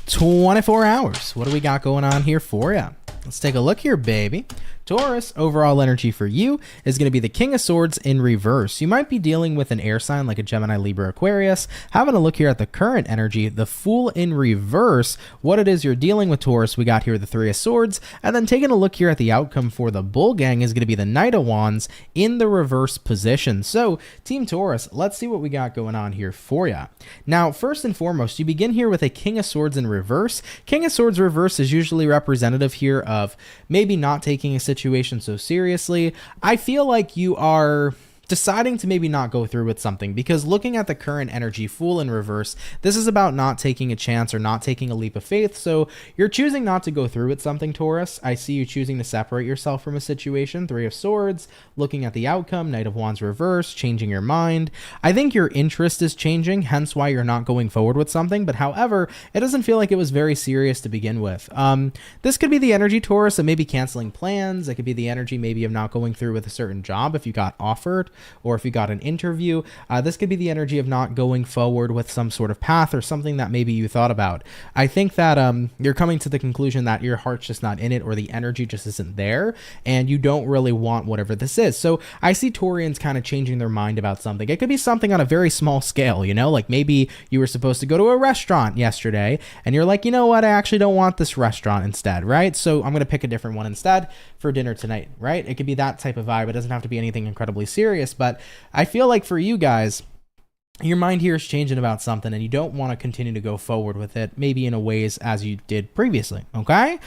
24 hours? What do we got going on here for you? Let's take a look here, baby. Taurus, overall energy for you is going to be the King of Swords in reverse. You might be dealing with an air sign like a Gemini, Libra, Aquarius. Having a look here at the current energy, the Fool in reverse, what it is you're dealing with, Taurus. We got here the Three of Swords, and then taking a look here at the outcome for the Bull Gang is going to be the Knight of Wands in the reverse position. So, Team Taurus, let's see what we got going on here for you. Now, first and foremost, you begin here with a King of Swords in reverse. King of Swords reverse is usually representative here of maybe not taking a situation so seriously. I feel like you are deciding to maybe not go through with something, because looking at the current energy, Fool in reverse, this is about not taking a chance or not taking a leap of faith. So you're choosing not to go through with something, Taurus. I see you choosing to separate yourself from a situation. Three of Swords, looking at the outcome, Knight of Wands reverse, changing your mind. I think your interest is changing, hence why you're not going forward with something. But however, it doesn't feel like it was very serious to begin with. This could be the energy, Taurus, of maybe canceling plans. It could be the energy maybe of not going through with a certain job if you got offered, or if you got an interview. This could be the energy of not going forward with some sort of path or something that maybe you thought about. I think that you're coming to the conclusion that your heart's just not in it, or the energy just isn't there, and you don't really want whatever this is. So I see Taurians kind of changing their mind about something. It could be something on a very small scale, you know, like maybe you were supposed to go to a restaurant yesterday and you're like, you know what, I actually don't want this restaurant instead, right? So I'm going to pick a different one instead for dinner tonight, right? It could be that type of vibe. It doesn't have to be anything incredibly serious, but I feel like for you guys, your mind here is changing about something and you don't want to continue to go forward with it, maybe in a ways as you did previously, okay?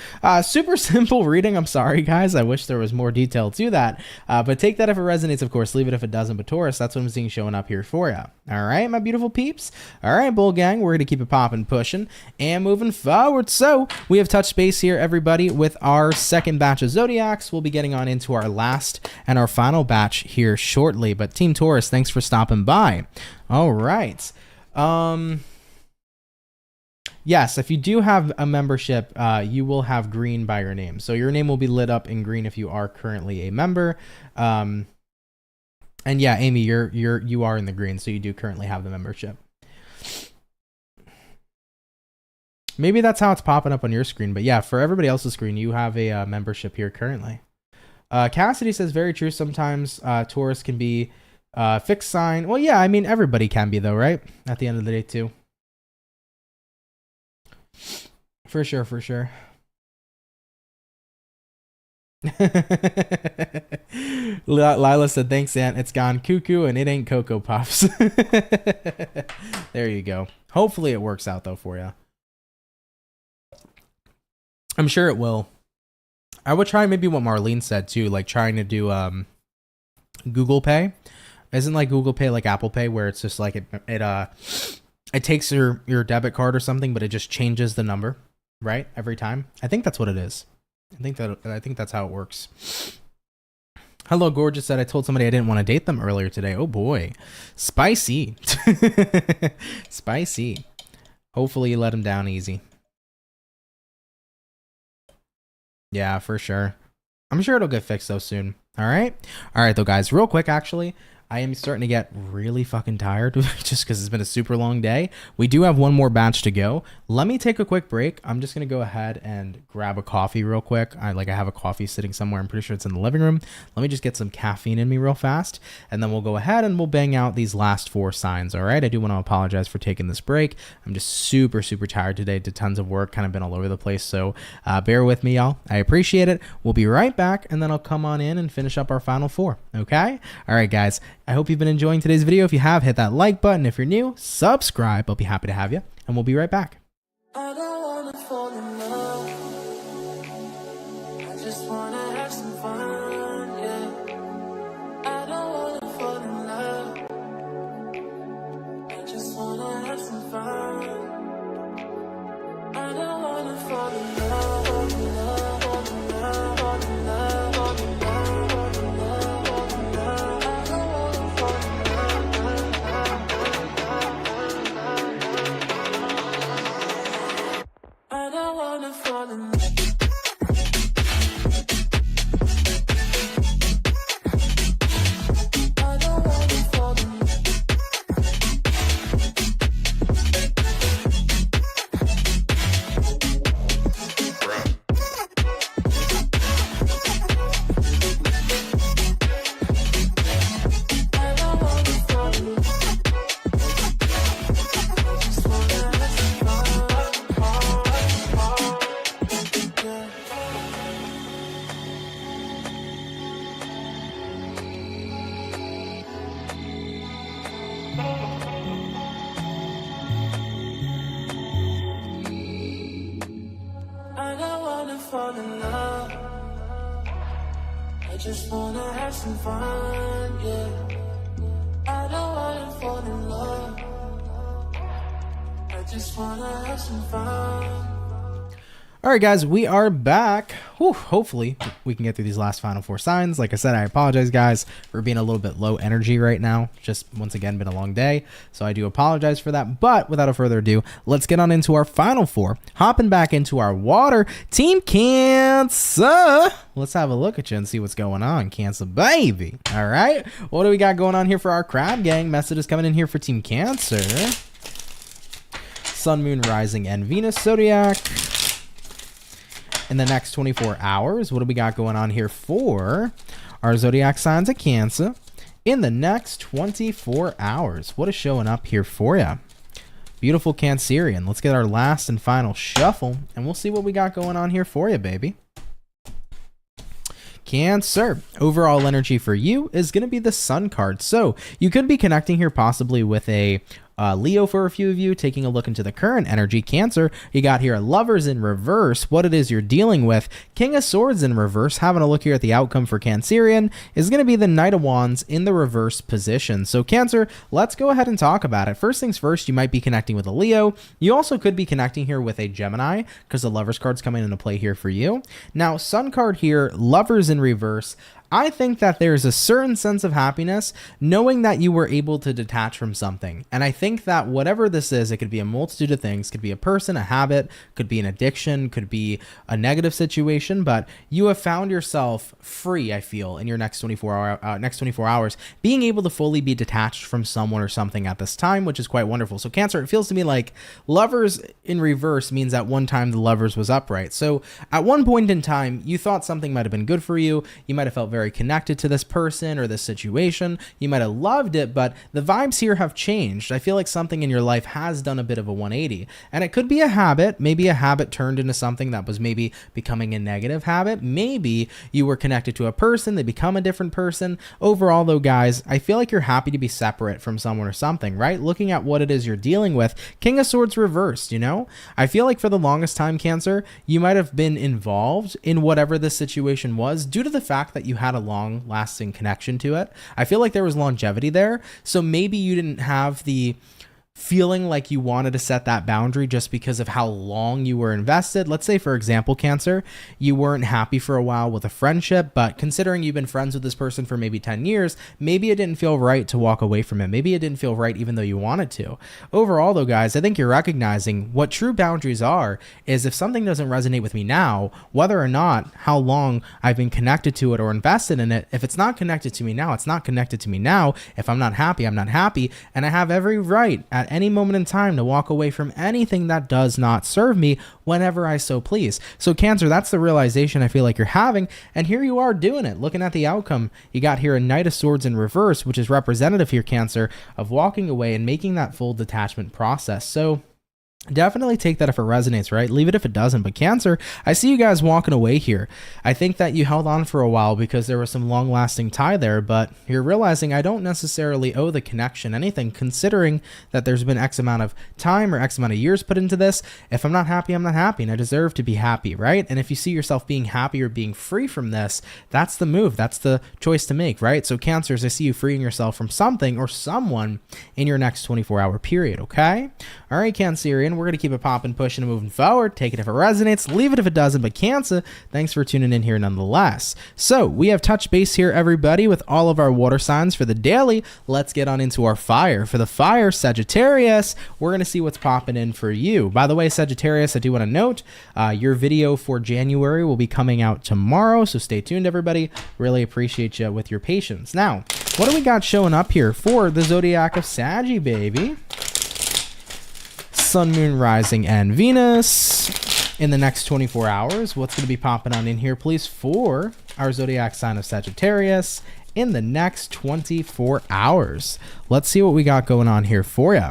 Super simple reading. I'm sorry, guys. I wish there was more detail to that, but take that if it resonates, of course. Leave it if it doesn't, but Taurus, that's what I'm seeing showing up here for you. All right, my beautiful peeps. All right, Bull Gang, we're going to keep it popping, pushing, and moving forward. So we have touched base here, everybody, with our second batch of Zodiacs. We'll be getting on into our last and our final batch here shortly, but Team Taurus, thanks for stopping by. All right. Yes, if you do have a membership, you will have green by your name. So your name will be lit up in green if you are currently a member. And yeah, Amy, you are in the green, so you do currently have the membership. Maybe that's how it's popping up on your screen, but yeah, for everybody else's screen, you have a membership here currently. Cassidy says, very true. Sometimes Taurus can be fixed sign. Well, yeah, I mean, everybody can be though, right? At the end of the day too. For sure, for sure. Lila said, thanks, Aunt. It's gone cuckoo and it ain't Cocoa Puffs. There you go. Hopefully it works out though for you. I'm sure it will. I would try maybe what Marlene said too, like trying to do Google Pay. Isn't like Google Pay like Apple Pay, where it's just like it takes your debit card or something, but it just changes the number, right? Every time. I think that's what it is. I think that's how it works. Hello, Gorgeous said, I told somebody I didn't want to date them earlier today. Oh boy. Spicy. Spicy. Hopefully you let them down easy. Yeah, for sure. I'm sure it'll get fixed though soon. All right though, guys, real quick, actually, I am starting to get really fucking tired just because it's been a super long day. We do have one more batch to go. Let me take a quick break. I'm just going to go ahead and grab a coffee real quick. I have a coffee sitting somewhere. I'm pretty sure it's in the living room. Let me just get some caffeine in me real fast, and then we'll go ahead and we'll bang out these last 4 signs. All right. I do want to apologize for taking this break. I'm just super tired today. Did tons of work, kind of been all over the place. So bear with me, y'all. I appreciate it. We'll be right back, and then I'll come on in and finish up our final 4. Okay. All right, guys. I hope you've been enjoying today's video. If you have, hit that like button. If you're new, subscribe. I'll be happy to have you, and we'll be right back. I don't wanna fall in love. I just wanna have some fun, yeah. I don't wanna fall in love. I just wanna have some fun. I don't wanna fall in love, fall in love, fall in love, fall in love, fall in love, fall in love, fall in love. I don't wanna fall in love. I don't wanna fall in love. I don't wanna fall in love. I don't wanna fall in love. I just wanna have some fun. Yeah. I don't wanna fall in love. I just wanna have some fun, yeah. I don't wanna fall in love. I just wanna have some fun. All right, guys, we are back. Whew, hopefully we can get through these last final 4 signs. Like I said, I apologize, guys, for being a little bit low energy right now. Just once again, been a long day, so I do apologize for that. But without further ado, let's get on into our final 4. Hopping back into our water, Team Cancer. Let's have a look at you and see what's going on, Cancer baby. All right, what do we got going on here for our crab gang? Messages coming in here for Team Cancer. Sun, Moon, Rising, and Venus Zodiac. In the next 24 hours, what do we got going on here for our zodiac signs of Cancer? In the next 24 hours, what is showing up here for you? Beautiful Cancerian. Let's get our last and final shuffle, and we'll see what we got going on here for you, baby. Cancer, overall energy for you is going to be the Sun card. So you could be connecting here possibly with a Leo for a few of you, taking a look into the current energy. Cancer, you got here Lovers in reverse, what it is you're dealing with. King of Swords in reverse, having a look here at the outcome for Cancerian is going to be the Knight of Wands in the reverse position. So Cancer, let's go ahead and talk about it. First things first, you might be connecting with a Leo. You also could be connecting here with a Gemini because the Lovers card's coming into play here for you. Now, Sun card here, Lovers in reverse. I think that there's a certain sense of happiness knowing that you were able to detach from something. And I think that whatever this is, it could be a multitude of things. Could be a person, a habit, could be an addiction, could be a negative situation, but you have found yourself free, I feel, in your next 24 hours, being able to fully be detached from someone or something at this time, which is quite wonderful. So Cancer, it feels to me like Lovers in reverse means at one time the Lovers was upright. So at one point in time, you thought something might have been good for you. You might have felt very connected to this person or this situation. You might have loved it, but the vibes here have changed. I feel like something in your life has done a bit of a 180, and it could be a habit. Maybe a habit turned into something that was maybe becoming a negative habit. Maybe you were connected to a person, they become a different person. Overall though, guys, I feel like you're happy to be separate from someone or something, right? Looking at what it is you're dealing with, King of Swords reversed, you know? I feel like for the longest time, Cancer, you might have been involved in whatever this situation was due to the fact that you had a long-lasting connection to it. I feel like there was longevity there, so maybe you didn't have the feeling like you wanted to set that boundary just because of how long you were invested. Let's say, for example, Cancer, you weren't happy for a while with a friendship, but considering you've been friends with this person for maybe 10 years, maybe it didn't feel right to walk away from it. Maybe it didn't feel right even though you wanted to. Overall, though, guys, I think you're recognizing what true boundaries are is if something doesn't resonate with me now, whether or not how long I've been connected to it or invested in it, if it's not connected to me now, it's not connected to me now. If I'm not happy, I'm not happy, and I have every right at any moment in time to walk away from anything that does not serve me whenever I so please. So Cancer, that's the realization I feel like you're having, and here you are doing it. Looking at the outcome, you got here a Knight of Swords in reverse, which is representative here, Cancer, of walking away and making that full detachment process. So definitely take that if it resonates, right? Leave it if it doesn't. But Cancer, I see you guys walking away here. I think that you held on for a while because there was some long-lasting tie there, but you're realizing I don't necessarily owe the connection anything, considering that there's been X amount of time or X amount of years put into this. If I'm not happy, I'm not happy, and I deserve to be happy, right? And if you see yourself being happy or being free from this, that's the move. That's the choice to make, right? So Cancers, I see you freeing yourself from something or someone in your next 24-hour period, okay? All right, Cancerian, we're going to keep it popping, pushing, and moving forward. Take it if it resonates, leave it if it doesn't. But Cancer, thanks for tuning in here nonetheless. So we have touch base here, everybody, with all of our water signs for the daily. Let's get on into our fire. For the fire, Sagittarius, we're going to see what's popping in for you. By the way, Sagittarius, I do want to note your video for January will be coming out tomorrow, so stay tuned, everybody. Really appreciate you with your patience. Now, what do we got showing up here for the Zodiac of Saggy, baby? Sun, Moon, Rising, and Venus in the next 24 hours. What's going to be popping on in here, please, for our Zodiac sign of Sagittarius in the next 24 hours? Let's see what we got going on here for you.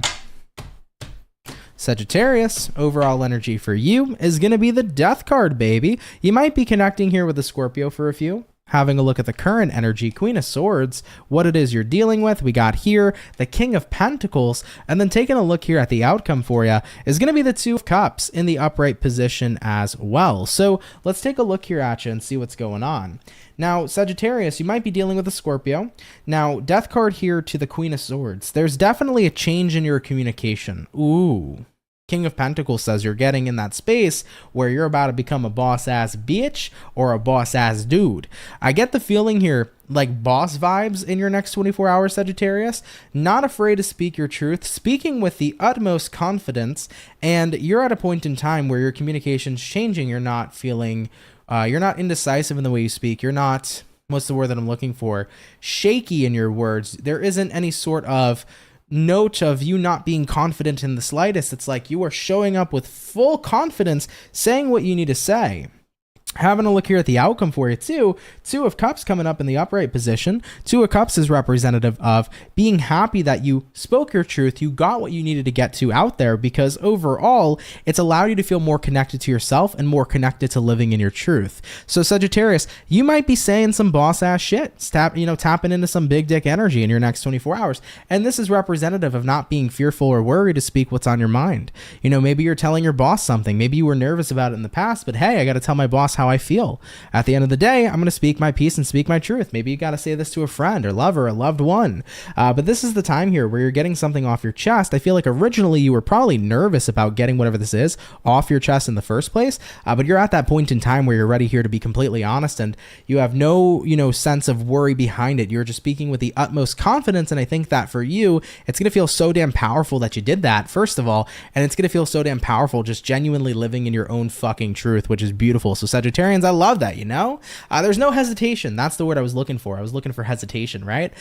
Sagittarius, overall energy for you is going to be the Death card, baby. You might be connecting here with the Scorpio for a few. Having a look at the current energy, Queen of Swords, what it is you're dealing with. We got here the King of Pentacles, and then taking a look here at the outcome for you is going to be the Two of Cups in the upright position as well. So let's take a look here at you and see what's going on. Now, Sagittarius, you might be dealing with a Scorpio. Now, Death card here to the Queen of Swords. There's definitely a change in your communication. Ooh. King of Pentacles says you're getting in that space where you're about to become a boss-ass bitch or a boss-ass dude. I get the feeling here like boss vibes in your next 24 hours, Sagittarius. Not afraid to speak your truth, speaking with the utmost confidence, and you're at a point in time where your communication's changing. You're not feeling, you're not indecisive in the way you speak. You're not, what's the word that I'm looking for? Shaky in your words. There isn't any sort of note of you not being confident in the slightest. It's like you are showing up with full confidence, saying what you need to say. Having a look here at the outcome for you too. Two of Cups coming up in the upright position. Two of Cups is representative of being happy that you spoke your truth. You got what you needed to get to out there, because overall it's allowed you to feel more connected to yourself and more connected to living in your truth. So Sagittarius, you might be saying some boss ass shit, tapping into some big dick energy in your next 24 hours. And this is representative of not being fearful or worried to speak what's on your mind. Maybe you're telling your boss something. Maybe you were nervous about it in the past, but hey, I got to tell my boss how I feel. At the end of the day, I'm going to speak my piece and speak my truth. Maybe you got to say this to a friend or lover, a loved one. But this is the time here where you're getting something off your chest. I feel like originally you were probably nervous about getting whatever this is off your chest in the first place. But you're at that point in time where you're ready here to be completely honest, and you have no, sense of worry behind it. You're just speaking with the utmost confidence. And I think that for you, it's going to feel so damn powerful that you did that, first of all. And it's going to feel so damn powerful just genuinely living in your own fucking truth, which is beautiful. So Sagittarius, I love that, there's no hesitation. That's the word I was looking for. I was looking for hesitation, right?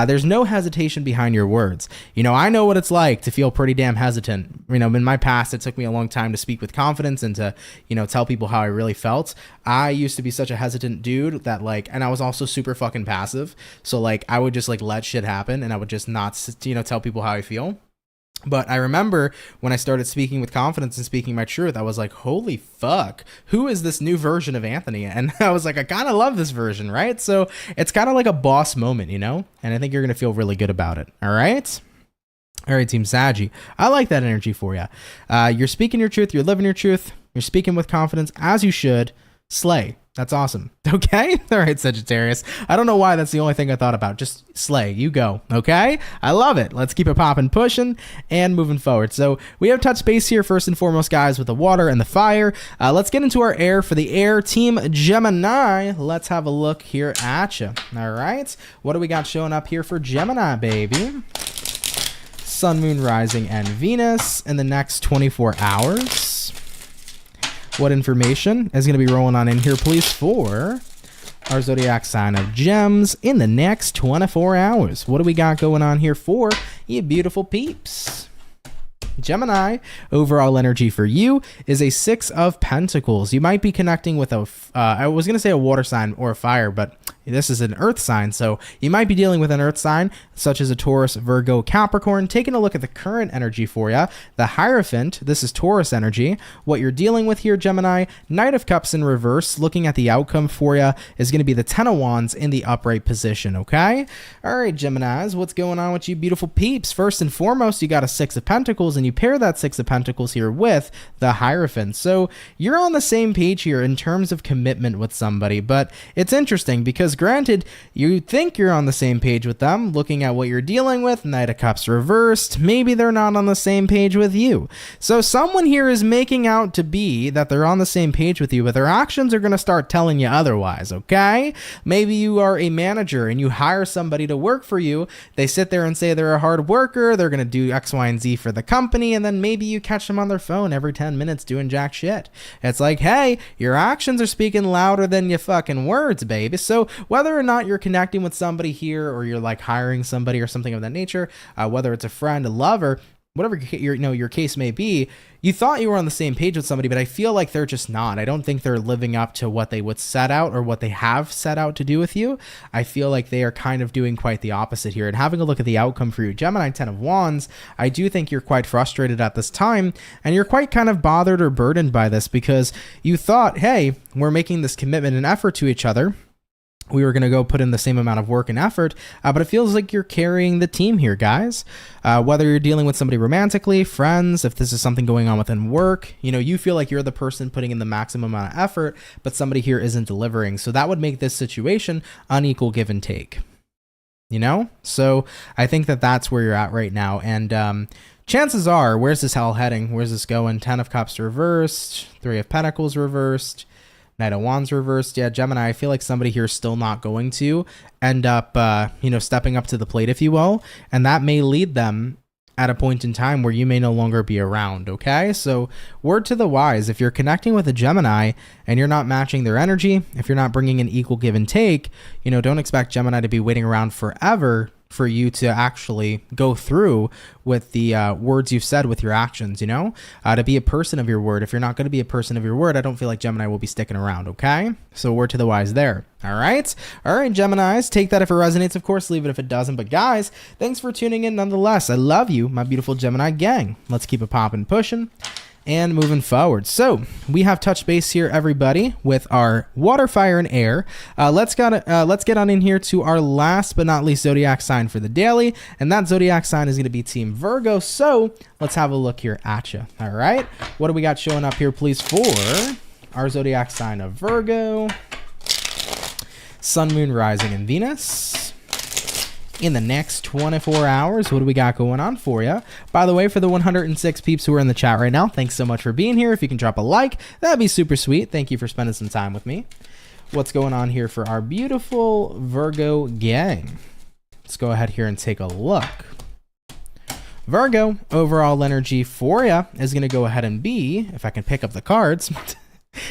There's no hesitation behind your words. I know what it's like to feel pretty damn hesitant. In my past, it took me a long time to speak with confidence and to, tell people how I really felt. I used to be such a hesitant dude that and I was also super fucking passive. So I would just let shit happen, and I would just not, tell people how I feel. But I remember when I started speaking with confidence and speaking my truth, I was like, holy fuck, who is this new version of Anthony? And I was like, I kind of love this version, right? So it's kind of like a boss moment, and I think you're going to feel really good about it. All right. All right, Team Saggy. I like that energy for you. You're speaking your truth. You're living your truth. You're speaking with confidence as you should. Slay. That's awesome. Okay. All right, Sagittarius. I don't know why that's the only thing I thought about. Just slay. You go. Okay. I love it. Let's keep it popping, pushing, and moving forward. So we have touch base here first and foremost, guys, with the water and the fire. Let's get into our air. For the air, Team Gemini, let's have a look here at you. All right. What do we got showing up here for Gemini, baby? Sun, Moon, Rising, and Venus in the next 24 hours. What information is going to be rolling on in here, please, for our zodiac sign of Gems in the next 24 hours? What do we got going on here for you beautiful peeps? Gemini, overall energy for you is a 6 of Pentacles. You might be connecting with I was going to say a water sign or a fire, but this is an earth sign. So you might be dealing with an earth sign such as a Taurus, Virgo, Capricorn. Taking a look at the current energy for you, the Hierophant, this is Taurus energy. What you're dealing with here, Gemini, Knight of Cups in reverse. Looking at the outcome for you is going to be the 10 of Wands in the upright position, okay? All right, Geminis, what's going on with you beautiful peeps? First and foremost, you got a 6 of Pentacles, and you pair that 6 of Pentacles here with the Hierophant. So you're on the same page here in terms of commitment with somebody, but it's interesting because granted, you think you're on the same page with them, looking at what you're dealing with, Knight of Cups reversed, maybe they're not on the same page with you. So someone here is making out to be that they're on the same page with you, but their actions are going to start telling you otherwise, okay? Maybe you are a manager and you hire somebody to work for you. They sit there and say they're a hard worker, they're going to do X, Y, and Z for the company, and then maybe you catch them on their phone every 10 minutes doing jack shit. It's like, hey, your actions are speaking louder than your fucking words, baby. So whether or not you're connecting with somebody here or you're like hiring somebody or something of that nature, whether it's a friend, a lover, whatever your case may be, you thought you were on the same page with somebody, but I feel like they're just not. I don't think they're living up to what they would set out or what they have set out to do with you. I feel like they are kind of doing quite the opposite here. And having a look at the outcome for you, Gemini, 10 of Wands, I do think you're quite frustrated at this time, and you're quite kind of bothered or burdened by this because you thought, hey, we're making this commitment and effort to each other. We were going to go put in the same amount of work and effort, but it feels like you're carrying the team here, guys. Whether you're dealing with somebody romantically, friends, if this is something going on within work, you feel like you're the person putting in the maximum amount of effort, but somebody here isn't delivering. So that would make this situation unequal give and take, So I think that that's where you're at right now. And chances are, where's this all heading? Where's this going? 10 of Cups reversed, 3 of Pentacles reversed, Knight of Wands reversed. Yeah, Gemini, I feel like somebody here is still not going to end up, stepping up to the plate, if you will. And that may lead them at a point in time where you may no longer be around, okay? So word to the wise, if you're connecting with a Gemini and you're not matching their energy, if you're not bringing an equal give and take, don't expect Gemini to be waiting around forever for you to actually go through with the words you've said with your actions, to be a person of your word. If you're not going to be a person of your word, I don't feel like Gemini will be sticking around, okay? So word to the wise there. All right, Geminis, take that if it resonates, of course, leave it if it doesn't. But guys, thanks for tuning in nonetheless. I love you, my beautiful Gemini gang. Let's keep it popping, pushing, and moving forward. So we have touch base here, everybody, with our water, fire, and air. Let's get on in here to our last but not least zodiac sign for the daily, and that zodiac sign is going to be Team Virgo. So let's have a look here at you. All right, what do we got showing up here, please, for our zodiac sign of Virgo? Sun, Moon, Rising, and Venus in the next 24 hours. What do we got going on for you? By the way, for the 106 peeps who are in the chat right now, thanks so much for being here. If you can drop a like, that'd be super sweet. Thank you for spending some time with me. What's going on here for our beautiful Virgo gang? Let's go ahead here and take a look. Virgo, overall energy for you is going to go ahead and be, if I can pick up the cards,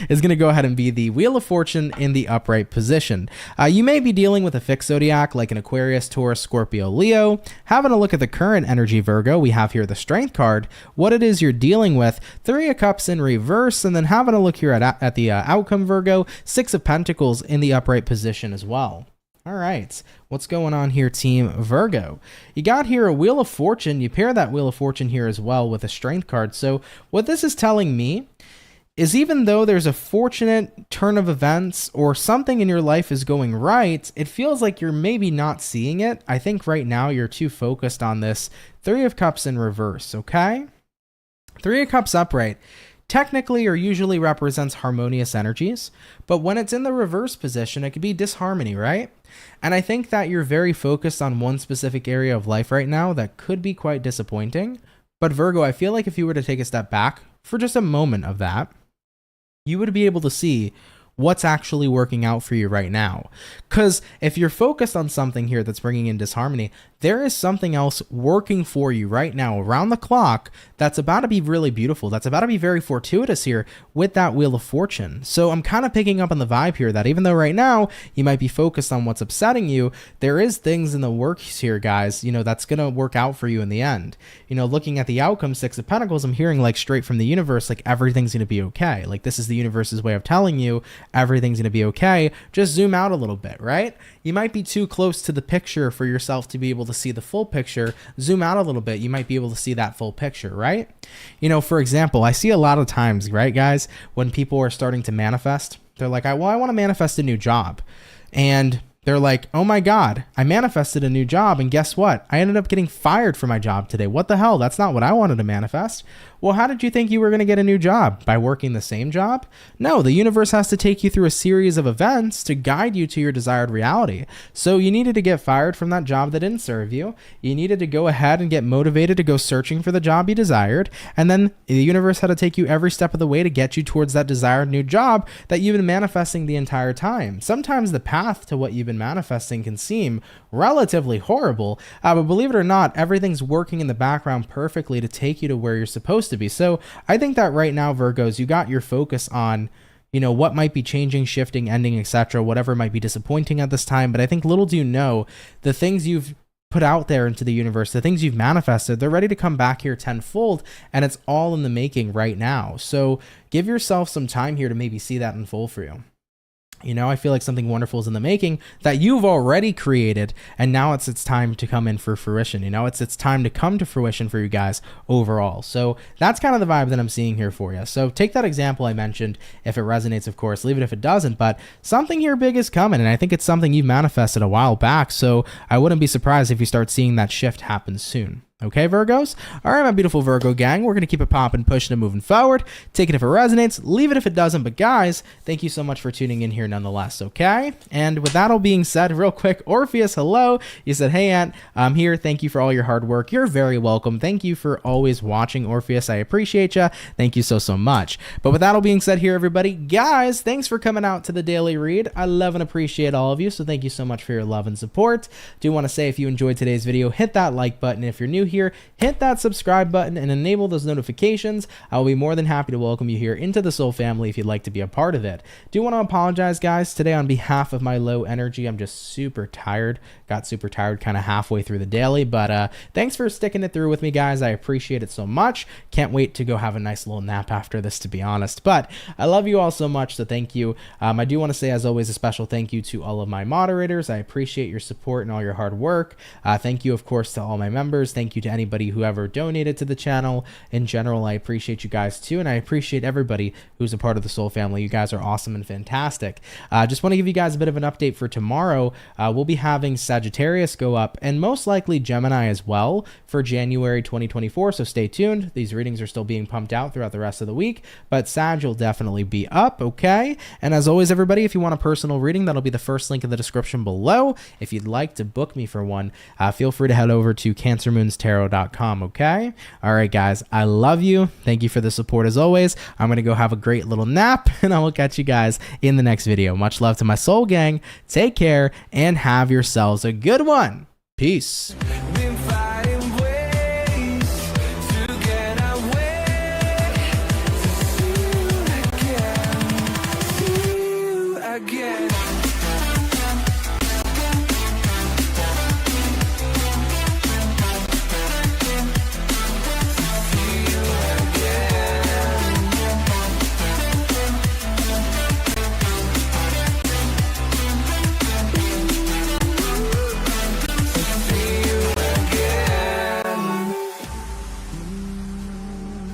is going to go ahead and be the Wheel of Fortune in the upright position. You may be dealing with a fixed zodiac like an Aquarius, Taurus, Scorpio, Leo. Having a look at the current energy, Virgo, we have here the Strength card, what it is you're dealing with, 3 of Cups in reverse, and then having a look here at the outcome, Virgo, 6 of Pentacles in the upright position as well. All right, what's going on here, Team Virgo? You got here a Wheel of Fortune. You pair that Wheel of Fortune here as well with a Strength card. So what this is telling me is even though there's a fortunate turn of events or something in your life is going right, it feels like you're maybe not seeing it. I think right now you're too focused on this 3 of Cups in reverse, okay? 3 of Cups upright technically or usually represents harmonious energies, but when it's in the reverse position, it could be disharmony, right? And I think that you're very focused on one specific area of life right now that could be quite disappointing. But Virgo, I feel like if you were to take a step back for just a moment of that, you would be able to see what's actually working out for you right now. Because if you're focused on something here that's bringing in disharmony, there is something else working for you right now around the clock that's about to be really beautiful. That's about to be very fortuitous here with that Wheel of Fortune. So I'm kind of picking up on the vibe here that even though right now you might be focused on what's upsetting you, there is things in the works here, guys, you know, that's going to work out for you in the end. You know, looking at the outcome, Six of Pentacles, I'm hearing like straight from the universe, like everything's going to be okay. Like this is the universe's way of telling you everything's going to be okay. Just zoom out a little bit, right? You might be too close to the picture for yourself to be able to see the full picture. Zoom out a little bit. You might be able to see that full picture, right? You know, for example, I see a lot of times, right, guys, when people are starting to manifest, they're like, well, I want to manifest a new job. And they're like, oh my God, I manifested a new job. And guess what? I ended up getting fired from my job today. What the hell? That's not what I wanted to manifest. Well, how did you think you were going to get a new job? By working the same job? No, the universe has to take you through a series of events to guide you to your desired reality. So you needed to get fired from that job that didn't serve you. You needed to go ahead and get motivated to go searching for the job you desired. And then the universe had to take you every step of the way to get you towards that desired new job that you've been manifesting the entire time. Sometimes the path to what you've been manifesting can seem relatively horrible, but believe it or not, everything's working in the background perfectly to take you to where you're supposed to be. So I think that right now, Virgos, you got your focus on, you know, what might be changing, shifting, ending, etc., whatever might be disappointing at this time. But I think little do you know, the things you've put out there into the universe, the things you've manifested, they're ready to come back here tenfold, and it's all in the making right now. So give yourself some time here to maybe see that unfold for you. You know, I feel like something wonderful is in the making that you've already created, and now it's time to come in for fruition. You know, it's time to come to fruition for you guys overall. So that's kind of the vibe that I'm seeing here for you. So take that example I mentioned. If it resonates, of course, leave it if it doesn't, but something here big is coming, and I think it's something you've manifested a while back. So I wouldn't be surprised if you start seeing that shift happen soon. Okay, Virgos? All right, my beautiful Virgo gang, we're going to keep it popping, pushing, and moving forward. Take it if it resonates, leave it if it doesn't. But guys, thank you so much for tuning in here nonetheless, okay? And with that all being said, real quick, Orpheus, hello. You said, hey, Aunt, I'm here. Thank you for all your hard work. You're very welcome. Thank you for always watching, Orpheus. I appreciate you. Thank you so, so much. But with that all being said here, everybody, guys, thanks for coming out to the daily read. I love and appreciate all of you, so thank you so much for your love and support. Do want to say, if you enjoyed today's video, hit that like button. If you're new here, hit that subscribe button and enable those notifications. I will be more than happy to welcome you here into the Soul family if you'd like to be a part of it. Do want to apologize, guys, today on behalf of my low energy. I'm just super tired. Got super tired kind of halfway through the daily, but thanks for sticking it through with me, guys. I appreciate it so much. Can't wait to go have a nice little nap after this, to be honest, but I love you all so much, so thank you. I do want to say, as always, a special thank you to all of my moderators. I appreciate your support and all your hard work. Thank you, of course, to all my members. Thank you to anybody who ever donated to the channel. In general, I appreciate you guys too, and I appreciate everybody who's a part of the Soul family. You guys are awesome and fantastic. Just want to give you guys a bit of an update for tomorrow. We'll be having Sagittarius go up, and most likely Gemini as well, for January 2024, so stay tuned. These readings are still being pumped out throughout the rest of the week, but Sag will definitely be up, okay? And as always, everybody, if you want a personal reading, that'll be the first link in the description below. If you'd like to book me for one, feel free to head over to CancerMoonsTarot.com, okay? All right, guys, I love you. Thank you for the support as always. I'm going to go have a great little nap, and I will catch you guys in the next video. Much love to my soul gang. Take care, and have yourselves a good one. Peace.